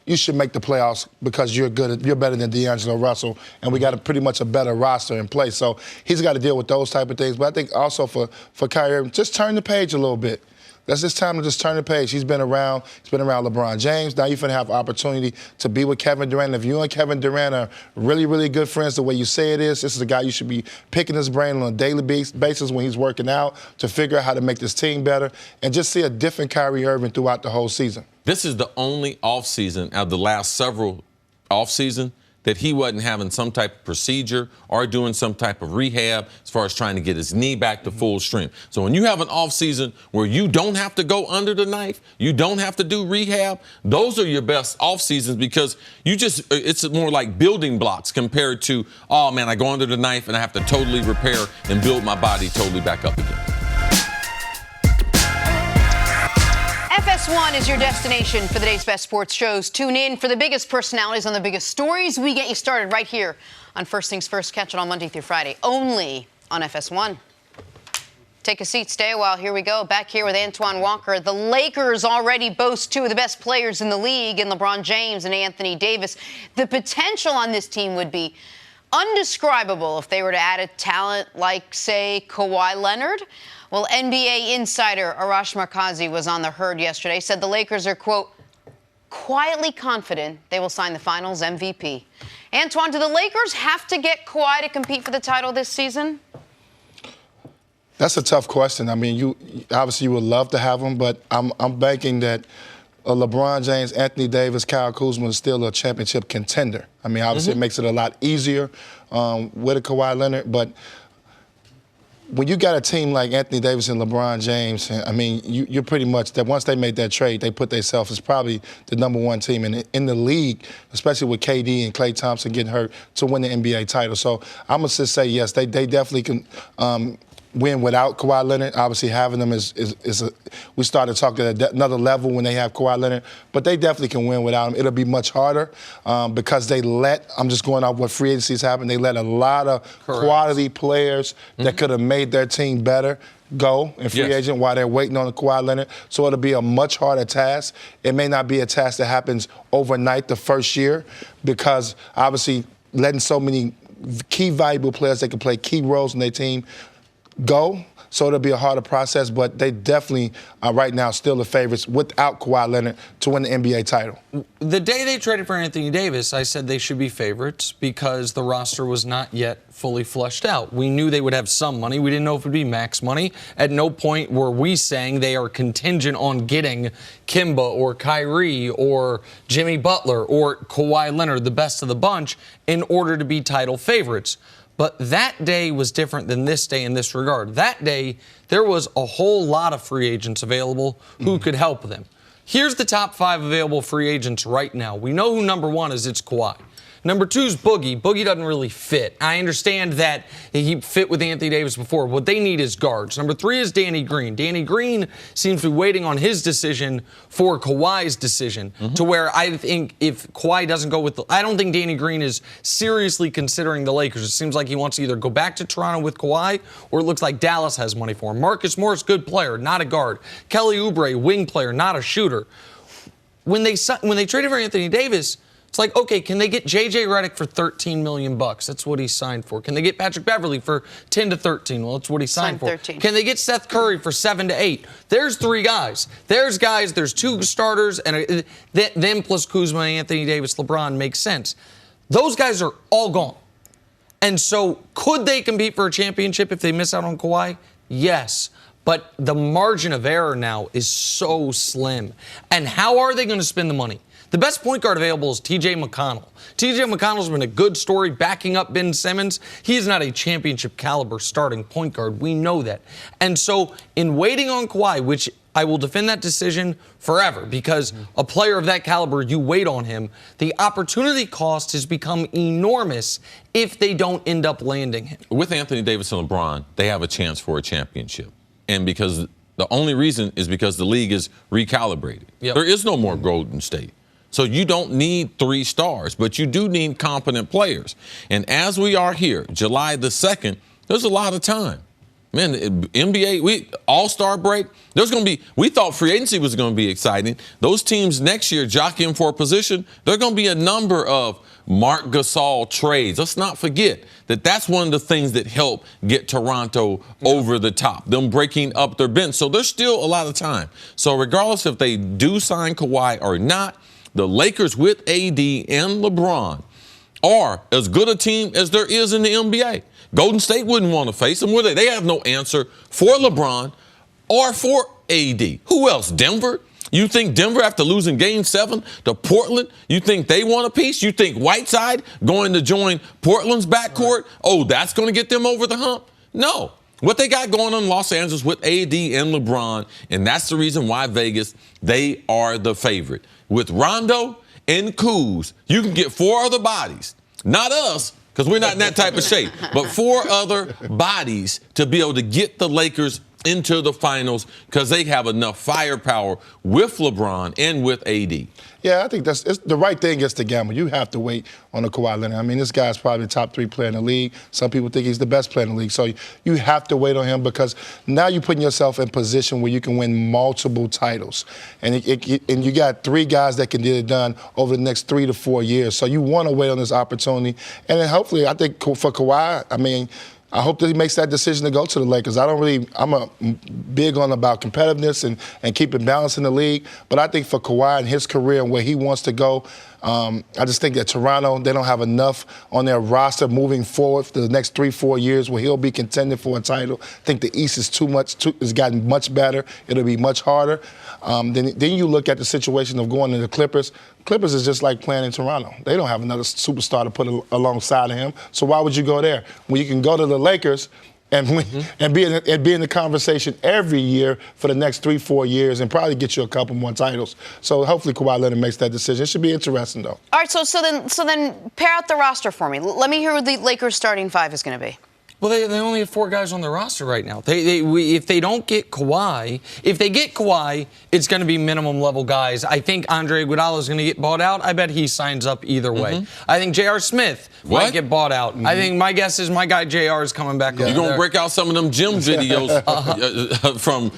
you should make the playoffs because you're better than D'Angelo Russell, and we got pretty much a better roster in place. So he's got to deal with those type of things. But I think also for Kyrie, just turn the page a little bit. That's his time to just turn the page. He's been around LeBron James. Now you're going to have opportunity to be with Kevin Durant. If you and Kevin Durant are really, really good friends the way you say it is, this is a guy you should be picking his brain on a daily basis when he's working out to figure out how to make this team better and just see a different Kyrie Irving throughout the whole season. This is the only offseason out of the last several offseason that he wasn't having some type of procedure or doing some type of rehab as far as trying to get his knee back to full strength. So when you have an offseason where you don't have to go under the knife, you don't have to do rehab, those are your best offseasons because it's more like building blocks compared to, oh, man, I go under the knife and I have to totally repair and build my body totally back up again. FS1 is your destination for the day's best sports shows. Tune in for the biggest personalities on the biggest stories. We get you started right here on First Things First. Catch it on Monday through Friday, only on FS1. Take a seat, stay a while. Here we go. Back here with Antoine Walker. The Lakers already boast two of the best players in the league in LeBron James and Anthony Davis. The potential on this team would be undescribable if they were to add a talent like, say, Kawhi Leonard. Well, NBA insider Arash Markazi was on the herd yesterday, said the Lakers are, quote, quietly confident they will sign the Finals MVP. Antoine, do the Lakers have to get Kawhi to compete for the title this season? That's a tough question. I mean, you obviously you would love to have him, but I'm banking that LeBron James, Anthony Davis, Kyle Kuzma is still a championship contender. I mean, obviously it makes it a lot easier with a Kawhi Leonard, but when you got a team like Anthony Davis and LeBron James, I mean, you're pretty much that once they made that trade, they put themselves as probably the number one team in the league, especially with KD and Klay Thompson getting hurt, to win the NBA title. So I'm going to just say yes, they definitely can win without Kawhi Leonard. Obviously, having them we started talking at another level when they have Kawhi Leonard, but they definitely can win without him. It'll be much harder because I'm just going off what free agencies happen. They let a lot of quality players that could have made their team better go in free agent while they're waiting on the Kawhi Leonard. So it'll be a much harder task. It may not be a task that happens overnight the first year because obviously letting so many key valuable players that can play key roles in their team go. So it'll be a harder process, but they definitely are right now still the favorites without Kawhi Leonard to win the NBA title. The day they traded for Anthony Davis, I said they should be favorites because the roster was not yet fully fleshed out. We knew they would have some money. We didn't know if it would be max money. At no point were we saying they are contingent on getting Kemba or Kyrie or Jimmy Butler or Kawhi Leonard, the best of the bunch, in order to be title favorites. But that day was different than this day in this regard. That day, there was a whole lot of free agents available who could help them. Here's the top 5 available free agents right now. We know who number 1 is. It's Kawhi. Number 2 is Boogie. Boogie doesn't really fit. I understand that he fit with Anthony Davis before. What they need is guards. Number 3 is Danny Green. Danny Green seems to be waiting on his decision for Kawhi's decision to where I think if Kawhi doesn't go with I don't think Danny Green is seriously considering the Lakers. It seems like he wants to either go back to Toronto with Kawhi or it looks like Dallas has money for him. Marcus Morris, good player, not a guard. Kelly Oubre, wing player, not a shooter. When they traded for Anthony Davis, It's like, okay, can they get J.J. Redick for $13 million? That's what he signed for. Can they get Patrick Beverley for 10 to 13? Well, that's what he signed for. 13. Can they get Seth Curry for 7 to 8? There's 3 guys. There's 2 starters, and them plus Kuzma, Anthony Davis, LeBron makes sense. Those guys are all gone. And so could they compete for a championship if they miss out on Kawhi? Yes. But the margin of error now is so slim. And how are they going to spend the money? The best point guard available is T.J. McConnell. T.J. McConnell's been a good story backing up Ben Simmons. He is not a championship caliber starting point guard. We know that. And so in waiting on Kawhi, which I will defend that decision forever because a player of that caliber, you wait on him, the opportunity cost has become enormous if they don't end up landing him. With Anthony Davis and LeBron, they have a chance for a championship. And because the only reason is because the league is recalibrated. Yep. There is no more Golden State. So you don't need 3 stars, but you do need competent players. And as we are here, July the 2nd, there's a lot of time. Man, NBA, All-Star break, we thought free agency was going to be exciting. Those teams next year jockeying for a position, there are going to be a number of Marc Gasol trades. Let's not forget that that's one of the things that helped get Toronto over the top, them breaking up their bench. So there's still a lot of time. So regardless if they do sign Kawhi or not, the Lakers with AD and LeBron are as good a team as there is in the NBA. Golden State wouldn't want to face them, would they? They have no answer for LeBron or for AD. Who else? Denver? You think Denver, after losing Game 7 to Portland, you think they want a piece? You think Whiteside going to join Portland's backcourt? Oh, that's going to get them over the hump? No. What they got going on in Los Angeles with AD and LeBron, and that's the reason why Vegas, they are the favorite. With Rondo and Kuz, you can get 4 other bodies. Not us, because we're not in that type of shape, but 4 other bodies to be able to get the Lakers into the finals because they have enough firepower with LeBron and with AD. Yeah, I think it's the right thing is to gamble. You have to wait on the Kawhi Leonard. I mean, this guy's probably the top 3 player in the league. Some people think he's the best player in the league. So you have to wait on him because now you're putting yourself in position where you can win multiple titles. And you got 3 guys that can get it done over the next 3 to 4 years. So you want to wait on this opportunity. And then hopefully, I think for Kawhi, I mean, I hope that he makes that decision to go to the Lakers. I'm big on about competitiveness and keeping balance in the league. But I think for Kawhi and his career and where he wants to go, I just think that Toronto, they don't have enough on their roster moving forward for the next 3-4 years where he'll be contending for a title. I think the East is it's gotten much better. It'll be much harder. Then you look at the situation of going to the Clippers. Clippers is just like playing in Toronto. They don't have another superstar to put alongside of him. So why would you go there when you can go to the Lakers and be in the conversation every year for the next 3-4 years and probably get you a couple more titles? So hopefully Kawhi Leonard makes that decision. It should be interesting though. All right, so then pair out the roster for me. Let me hear who the Lakers starting 5 is going to be. Well, they only have 4 guys on their roster right now. If they don't get Kawhi, if they get Kawhi, it's going to be minimum level guys. I think Andre Iguodala is going to get bought out. I bet he signs up either way. I think J.R. Smith might get bought out. I think my guess is my guy J.R. is coming back. You're going to break out some of them gym videos from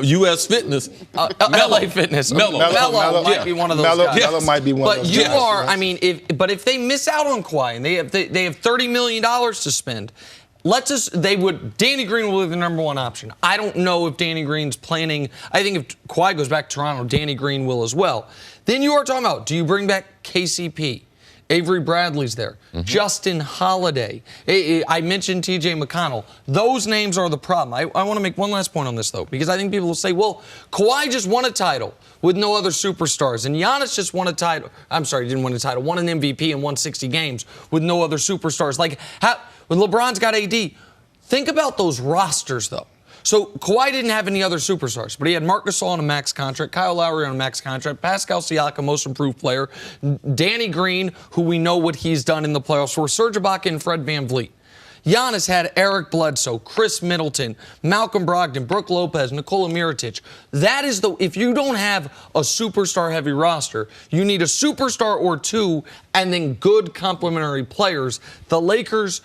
U.S. Fitness. L.A. Fitness. Mello might be one of those guys. Mello might be one of those guys. But you are, I mean, if they miss out on Kawhi and they have $30 million to spend, Danny Green will be the number 1 option. I don't know if Danny Green's planning. I think if Kawhi goes back to Toronto, Danny Green will as well. Then you are talking about, do you bring back KCP? Avery Bradley's there. Justin Holiday. I mentioned T.J. McConnell. Those names are the problem. I want to make one last point on this, though, because I think people will say, well, Kawhi just won a title with no other superstars, and Giannis just won a title. I'm sorry, he didn't win a title. Won an MVP and won 60 games with no other superstars. When LeBron's got AD, think about those rosters, though. So Kawhi didn't have any other superstars, but he had Marc Gasol on a max contract, Kyle Lowry on a max contract, Pascal Siakam, most improved player, Danny Green, who we know what he's done in the playoffs for, Serge Ibaka and Fred VanVleet. Giannis had Eric Bledsoe, Chris Middleton, Malcolm Brogdon, Brook Lopez, Nikola Mirotic. If you don't have a superstar-heavy roster, you need a superstar or 2 and then good complementary players. The Lakers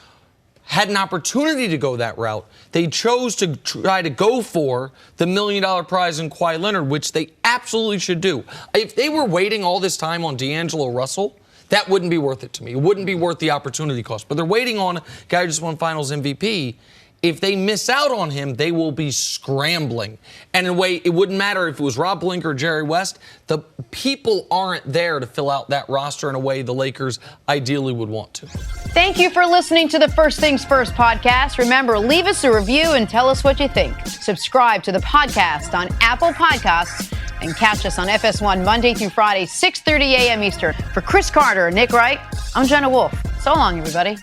had an opportunity to go that route. They chose to try to go for the $1 million prize in Kawhi Leonard, which they absolutely should do. If they were waiting all this time on D'Angelo Russell, that wouldn't be worth it to me. It wouldn't be worth the opportunity cost. But they're waiting on a guy who just won Finals MVP. If they miss out on him, they will be scrambling. And in a way, it wouldn't matter if it was Rob Pelinka or Jerry West. The people aren't there to fill out that roster in a way the Lakers ideally would want to. Thank you for listening to the First Things First podcast. Remember, leave us a review and tell us what you think. Subscribe to the podcast on Apple Podcasts and catch us on FS1 Monday through Friday, 6:30 a.m. Eastern. For Cris Carter and Nick Wright, I'm Jenna Wolfe. So long, everybody.